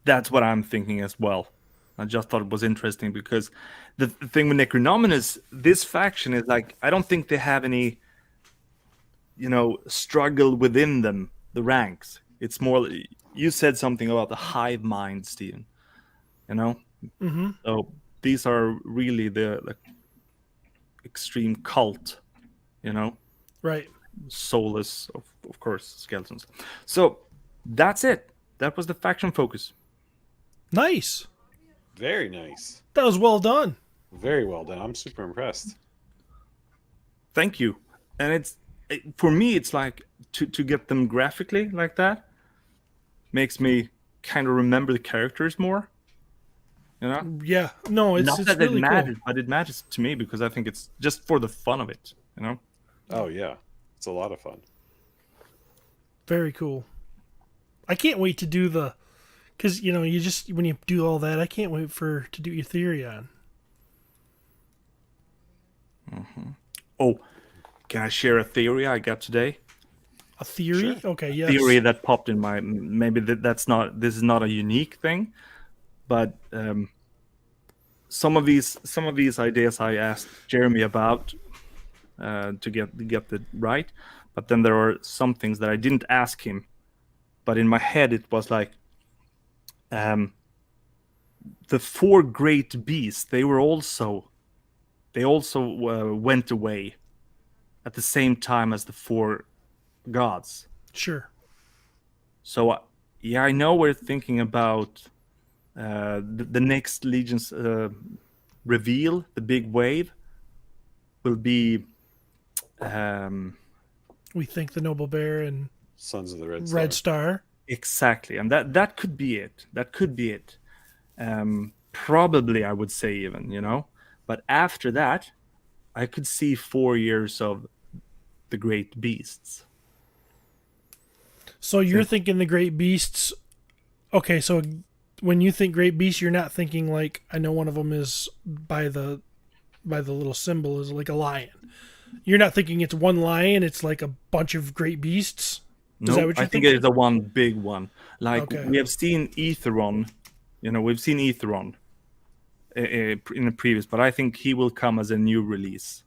That's what I'm thinking as well. I just thought it was interesting because the thing with Necronominus, this faction is like, I don't think they have any, struggle within them, the ranks. It's more, you said something about the hive mind, Steven. Mm-hmm. So these are really the extreme cult, Right. soulless, of course, skeletons. So that's it. That was the faction focus. Nice. Very nice. That was well done. Very well done. I'm super impressed. Thank you. And for me, it's like to get them graphically like that makes me kind of remember the characters more. Yeah. No, it's Not it's that really it matters, cool. but it matters to me because I think it's just for the fun of it. Oh yeah, it's a lot of fun. Very cool. I can't wait to do because you just when you do all that, I can't wait to do your theory on. Mm-hmm. Oh, can I share a theory I got today? A theory? Sure. Okay, yes. Theory that popped in my maybe this is not a unique thing, but some of these ideas I asked Jeremy about to get it right, but then there are some things that I didn't ask him, but in my head it was like the four great beasts. They also went away at the same time as the four gods. Sure. So yeah, I know we're thinking about the next Legion's reveal, the big wave, will be. We think the Noble Bear and Sons of the Red Star. Exactly, and that could be it. That could be it. Probably, I would say even, but after that, I could see 4 years of the great beasts. So you're thinking the great beasts. Okay, so when you think great beasts, you're not thinking like, I know one of them is by the little symbol is like a lion. You're not thinking it's one lion, it's like a bunch of great beasts? No, I think it is the one big one. Like we have seen Aetheron, we've seen Aetheron in the previous, but I think he will come as a new release.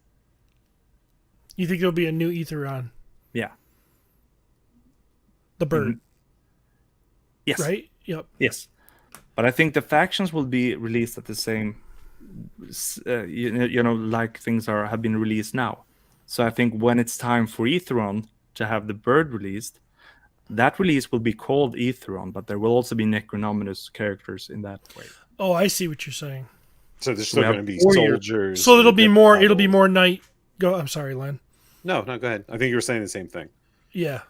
You think there'll be a new Aetheron? Yeah. The bird. Mm-hmm. Yes. Right? Yep. Yes. But I think the factions will be released at the like things have been released now. So I think when it's time for Etheron to have the bird released, that release will be called Etheron, but there will also be Necronominous characters in that way. Oh, I see what you're saying. So there's still we have going to be 4 years. soldiers. So it'll or be more. different It'll be levels. more night. Go. I'm sorry, Len. No, go ahead. I think you were saying the same thing. Yeah,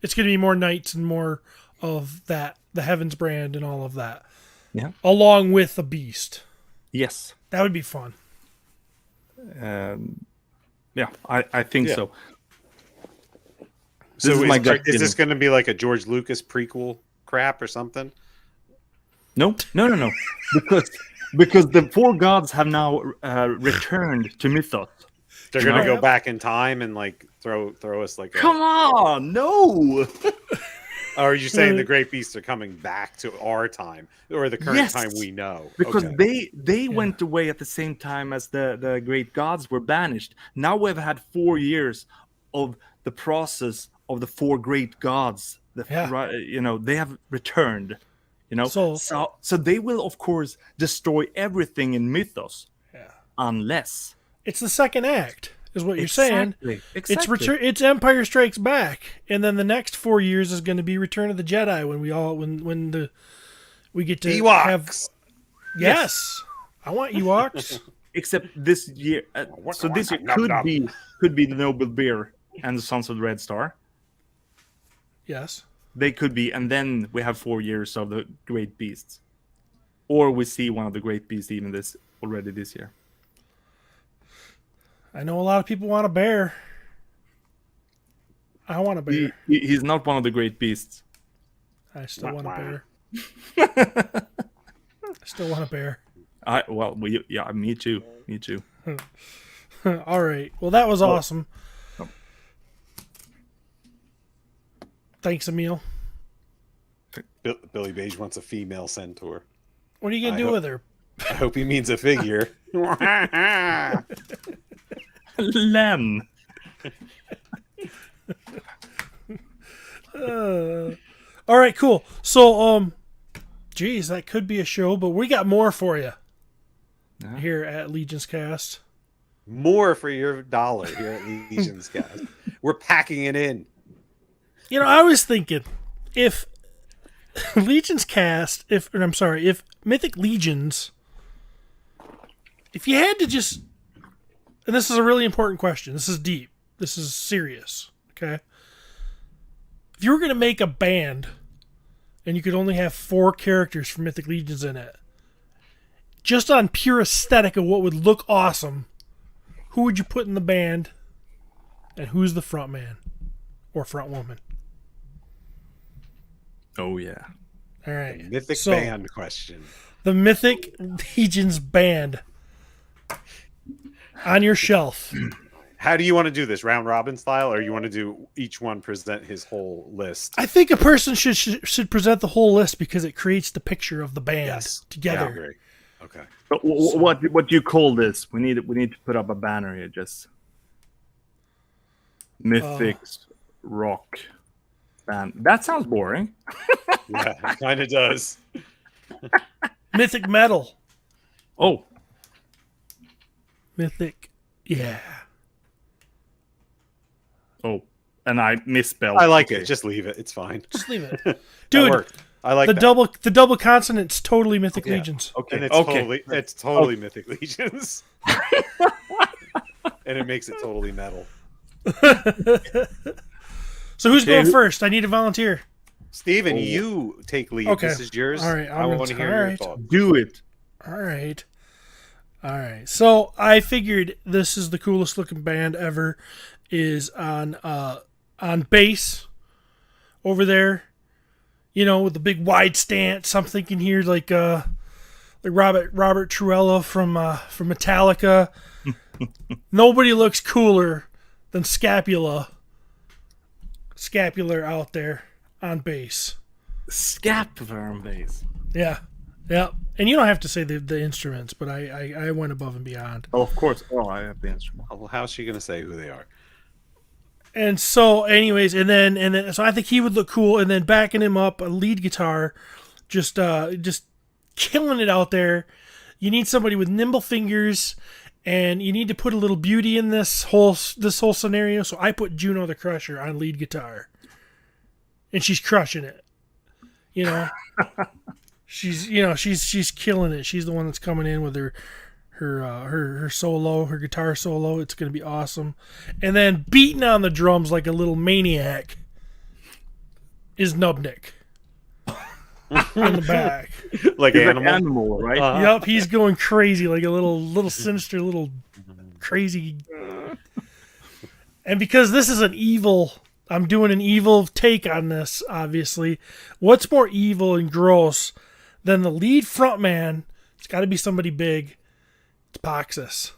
it's going to be more knights and more of that, the Heavens brand and all of that. Yeah. Along with the beast. Yes. That would be fun. Yeah, I think Yeah. so. So This is my gut is this feeling. going to be like a George Lucas prequel crap or something? No. Because the 4 gods have now returned to Mythos. They're going to No. go back in time and like throw us like. Come on, no. Or are you saying the great beasts are coming back to our time or the current Yes. time we know? Because Okay. they went away at the same time as the great gods were banished. Now we've had 4 years of the process of the 4 great gods. They have returned. So they will of course destroy everything in Mythos. Yeah. Unless It's the second act, is what you're saying. Exactly. It's Empire Strikes Back, and then the next 4 years is going to be Return of the Jedi when we get to Ewoks. have. Yes, I want Ewoks. Except this year, so this year could be the Noble Bear and the Sons of the Red Star. Yes. They could be, and then we have 4 years of the great beasts, or we see one of the great beasts even already this year. I know a lot of people want a bear. I want a bear. He's not one of the great beasts. I still want a bear. I still want a bear. Me too. All right. Well, that was awesome. Thanks, Emil. Billy Beige wants a female centaur. What are you gonna do with her? I hope he means a figure. Len. All right, cool. So, geez, that could be a show, but we got more for you here at LegionsCast. More for your dollar here at LegionsCast. We're packing it in. You know, I was thinking if LegionsCast, if Mythic Legions, if you had to just, and this is a really important question. This is deep. This is serious. Okay. If you were going to make a band and you could only have 4 characters from Mythic Legions in it, just on pure aesthetic of what would look awesome, who would you put in the band and who's the front man or front woman? Oh yeah. All right. Mythic So, band question. the Mythic Legions band on your shelf. How do you want to do this? Round robin style, or you want to do each one present his whole list? I think a person should present the whole list because it creates the picture of the band Yes. I together. agree. Okay. But what do you call this? We need to put up a banner here. Just Mythics rock band. That sounds boring. Yeah, it kind of does. Mythic metal. Oh, Mythic. Yeah. and I misspelled. I like Okay. it. Just leave it. It's fine. Just leave it. That Dude, worked. I like the that. double consonant's totally Mythic Yeah. Legions. Okay. And it's totally Mythic Legions. And it makes it totally metal. So who's Okay, going who- first? I need a volunteer. Steven, you take lead. Okay. This is yours. All right, I I'm want to gonna- hear all your right. thoughts. Do it. All right. So I figured this is the coolest looking band ever. Is on bass over there. You know, with the big wide stance. I'm thinking here like Robert Truella from Metallica. Nobody looks cooler than Scapular out there on bass. Scapular on bass. Yeah. And you don't have to say the instruments, but I went above and beyond. Oh, of course. Oh, I have the instrument. Well, how's she going to say who they are? And so, anyways, and then, so I think he would look cool. And then backing him up, a lead guitar, just killing it out there. you need somebody with nimble fingers, and you need to put a little beauty in this whole scenario. So I put Juno the Crusher on lead guitar, and she's crushing it. You know, she's killing it. She's the one that's coming in with her solo, her guitar solo. It's gonna be awesome. And then beating on the drums like a little maniac is Nubnik in the back. Like He's animal. like animal, right? Yep, he's going crazy like a little sinister, little crazy. And because this is I'm doing an evil take on this, obviously. What's more evil and gross than the lead frontman? It's got to be somebody big. It's Poxus.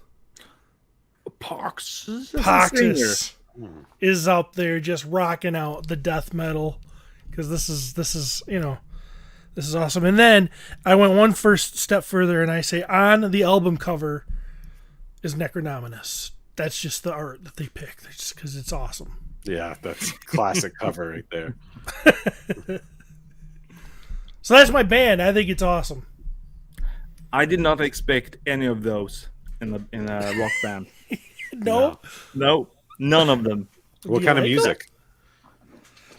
Poxus is up there just rocking out the death metal, because this is awesome. And then I went one first step further, and I say on the album cover is Necronominus. That's just the art that they pick, just because it's awesome. Yeah, that's classic cover right there. So that's my band. I think it's awesome. I did not expect any of those in a rock band. No? No, none of them. What you kind of like music?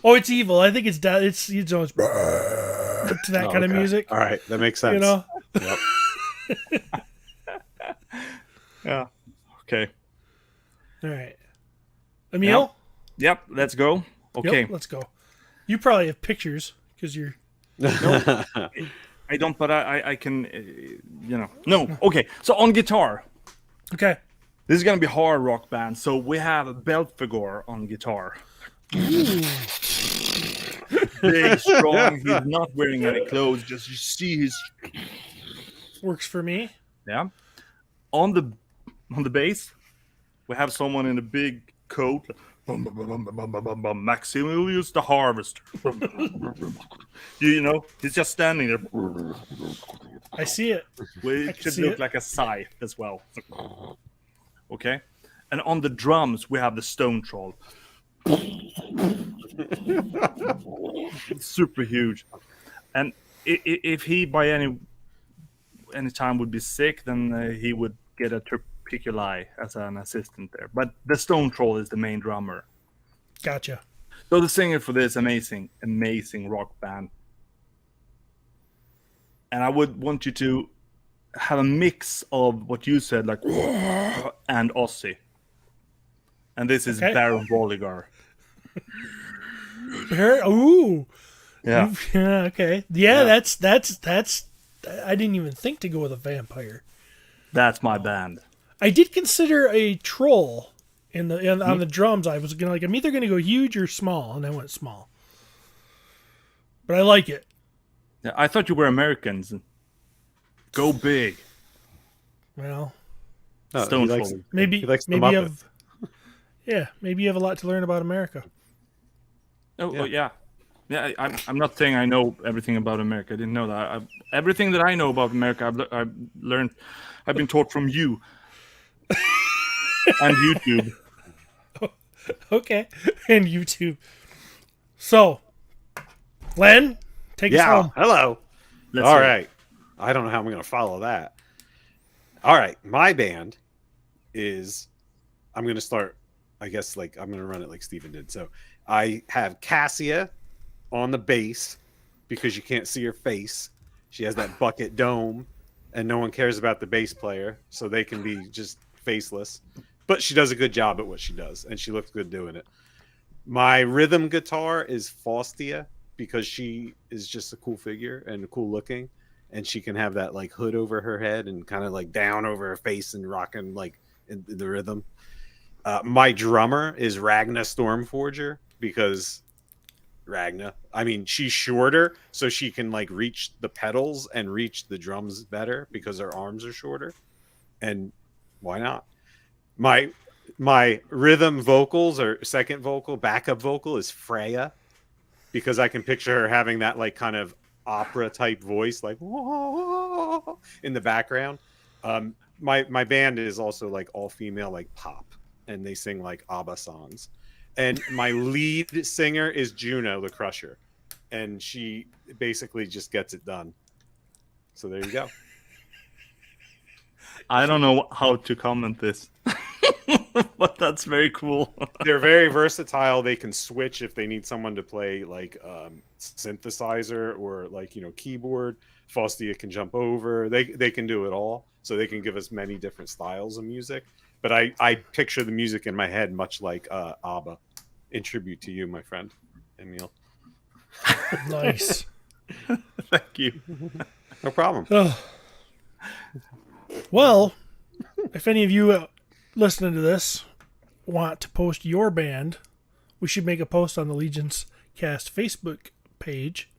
Oh, it's evil. I think it's it's to that kind of Okay. music. All right, that makes sense. You know? Yep. Yeah. Okay. All right. Emil? Yep. Let's go. Okay. Yep, let's go. You probably have pictures because you're. I don't, but I can, No. Okay. So on guitar, Okay. this is gonna be hard rock band. So we have a Belphegor on guitar. Big, strong. He's not wearing any clothes. Just you see his. Works for me. Yeah. On the bass, we have someone in a big coat. Maximilius the Harvester. He's just standing there. I see it. It should see look it. like a scythe as well. Okay. And on the drums, we have the Stone Troll. Super huge. And if he by any time would be sick, then he would get a Terpiculi as an assistant there. But the Stone Troll is the main drummer. Gotcha. So the singer for this amazing rock band. And I would want you to have a mix of what you said, like and Ozzy. And this is Okay. Baron Bolliger. Ooh. Yeah. Yeah. Okay. Yeah. That's. I didn't even think to go with a vampire. That's my band. I did consider a troll on the drums. I was gonna I'm either gonna go huge or small, and I went small. But I like it. Yeah, I thought you were Americans. Go big. Well, No, Stone he likes, Troll. maybe he likes the maybe you Muppet. maybe you have a lot to learn about America. Oh yeah. Yeah, I'm not saying I know everything about America. I didn't know that. Everything that I know about America, I've learned. I've been taught from you and YouTube. Okay, and YouTube. So, Len, take us Yeah. home. Hello. Let's All hear it. right. I don't know how I'm going to follow that. All right. My band is, I'm going to start, I guess, I'm going to run it like Steven did. So I have Cassia on the bass because you can't see her face. She has that bucket dome, and no one cares about the bass player, so they can be just faceless. But she does a good job at what she does, and she looks good doing it. My rhythm guitar is Faustia because she is just a cool figure and cool looking, and she can have that hood over her head and kind of down over her face and rocking in the rhythm. My drummer is Ragna Stormforger because Ragna, she's shorter, so she can reach the pedals and reach the drums better because her arms are shorter. And why not? My rhythm vocals or second vocal, backup vocal is Freya because I can picture her having that kind of opera type voice, in the background. My band is also all female, pop, and they sing ABBA songs. And my lead singer is Juno the Crusher, and she basically just gets it done. So there you go. I don't know how to comment this, but that's very cool. They're very versatile. They can switch if they need someone to play like synthesizer or like keyboard. Faustia can jump over. They can do it all. So they can give us many different styles of music. But I picture the music in my head much like ABBA, in tribute to you, my friend, Emil. Nice. Thank you. No problem. Well, if any of you listening to this want to post your band, we should make a post on the LegionsCast Facebook page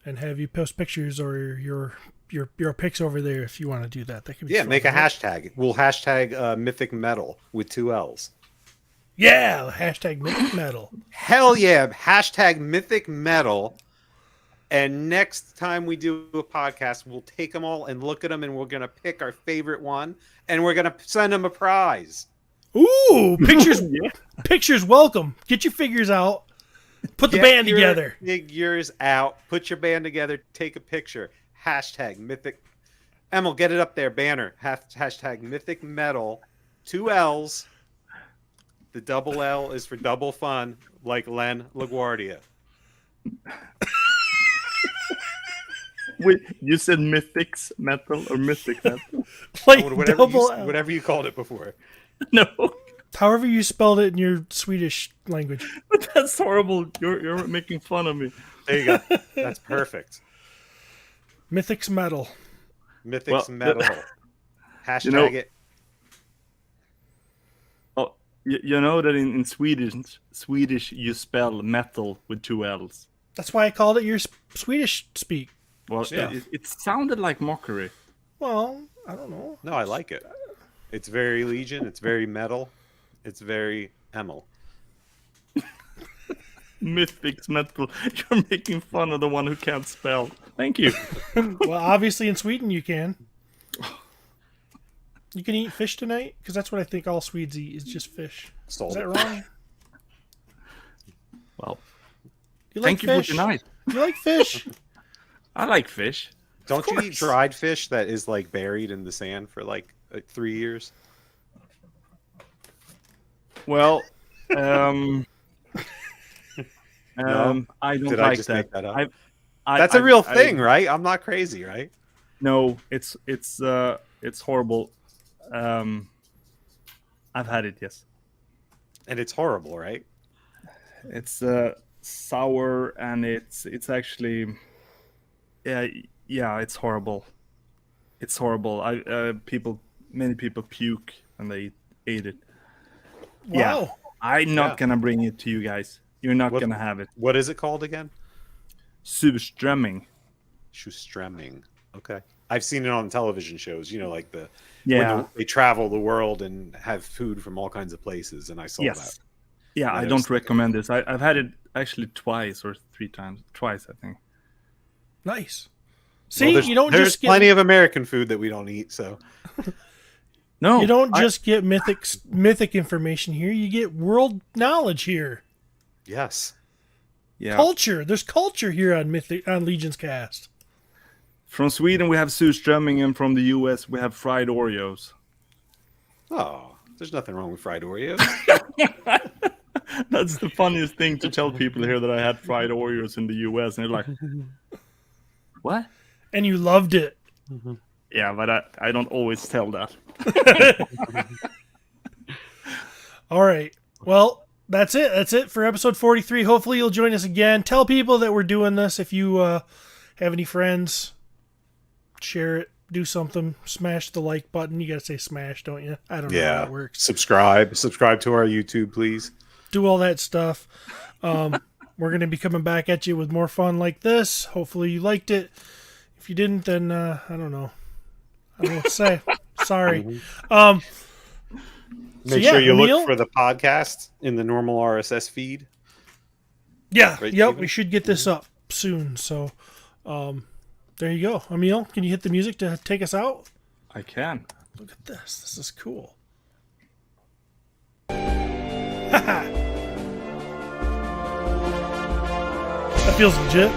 and have you post pictures or your pics over there if you want to do that. That could be fun, make a right? hashtag. We'll hashtag Mythic Metal with 2 L's. Yeah, hashtag Mythic Metal. Hell yeah, hashtag Mythic Metal. And next time we do a podcast, we'll take them all and look at them, and we're going to pick our favorite one, and we're going to send them a prize. Ooh, pictures pictures welcome. Get your figures out. Put the band together. Figures out. Put your band together. Take a picture. Hashtag Mythic. Emil, get it up there. Banner. Hashtag Mythic Metal. 2 L's. The double L is for double fun, like Len LaGuardia. Wait, you said Mythic's metal or Mythic metal? Like Whatever double you called it before. No. However you spelled it in your Swedish language. That's horrible. You're making fun of me. There you go. That's perfect. Mythic's Metal. Mythic's Metal. Hashtag You know- it. Oh, you know that in Swedish you spell metal with 2 L's. That's why I called it your Swedish speak. Well, Yeah. it sounded like mockery. Well, I don't know. No, I like it. It's very Legion. It's very metal. It's very Emil. Mythic's metal. You're making fun of the one who can't spell. Thank you. Well, obviously in Sweden you can. You can eat fish tonight? Because that's what I think all Swedes eat is just fish. Sold Is that it. wrong? Well, You thank you fish? for tonight. You like fish? I like fish. Don't you eat course. dried fish that is like buried in the sand for like 3 years? Well, No? I don't Did like I just make that up? That's a real thing, right? I'm not crazy, right? No, it's horrible. I've had it, yes. And it's horrible, right? It's sour and it's actually yeah, it's horrible. It's horrible. Many people puke when they ate it. Yeah, Wow. I'm not gonna bring it to you guys. You're not gonna have it. What is it called again? Surströmming. Surströmming. Okay. I've seen it on television shows, like Yeah. when they travel the world and have food from all kinds of places, and I saw that. Yes. Yeah, I it don't was- recommend this. I've had it actually twice or 3 times. Twice, I think. Nice. Well, See, there's, you don't there's just get plenty of American food that we don't eat, so No, you don't just get mythic information here. You get world knowledge here. yes. Yeah. Culture. There's culture here on LegionsCast. From Sweden we have surströmming, and from the US we have fried Oreos. Oh, there's nothing wrong with fried Oreos. That's the funniest thing to tell people here, that I had fried Oreos in the US, and they're like, "What?" And you loved it. Yeah, but I don't always tell that. All right. Well, that's it. That's it for episode 43. Hopefully you'll join us again. Tell people that we're doing this. If you have any friends, share it. Do something. Smash the like button. You got to say smash, don't you? I don't know how that works. Subscribe to our YouTube, please. Do all that stuff. We're going to be coming back at you with more fun like this. Hopefully you liked it. If you didn't, then I don't know. I don't know what to say. Sorry. Make sure you Emil? look for the podcast in the normal RSS feed. Yeah. Right, Yep. Steven? We should get this up soon. So there you go. Emil, can you hit the music to take us out? I can. Look at this. This is cool. That feels legit.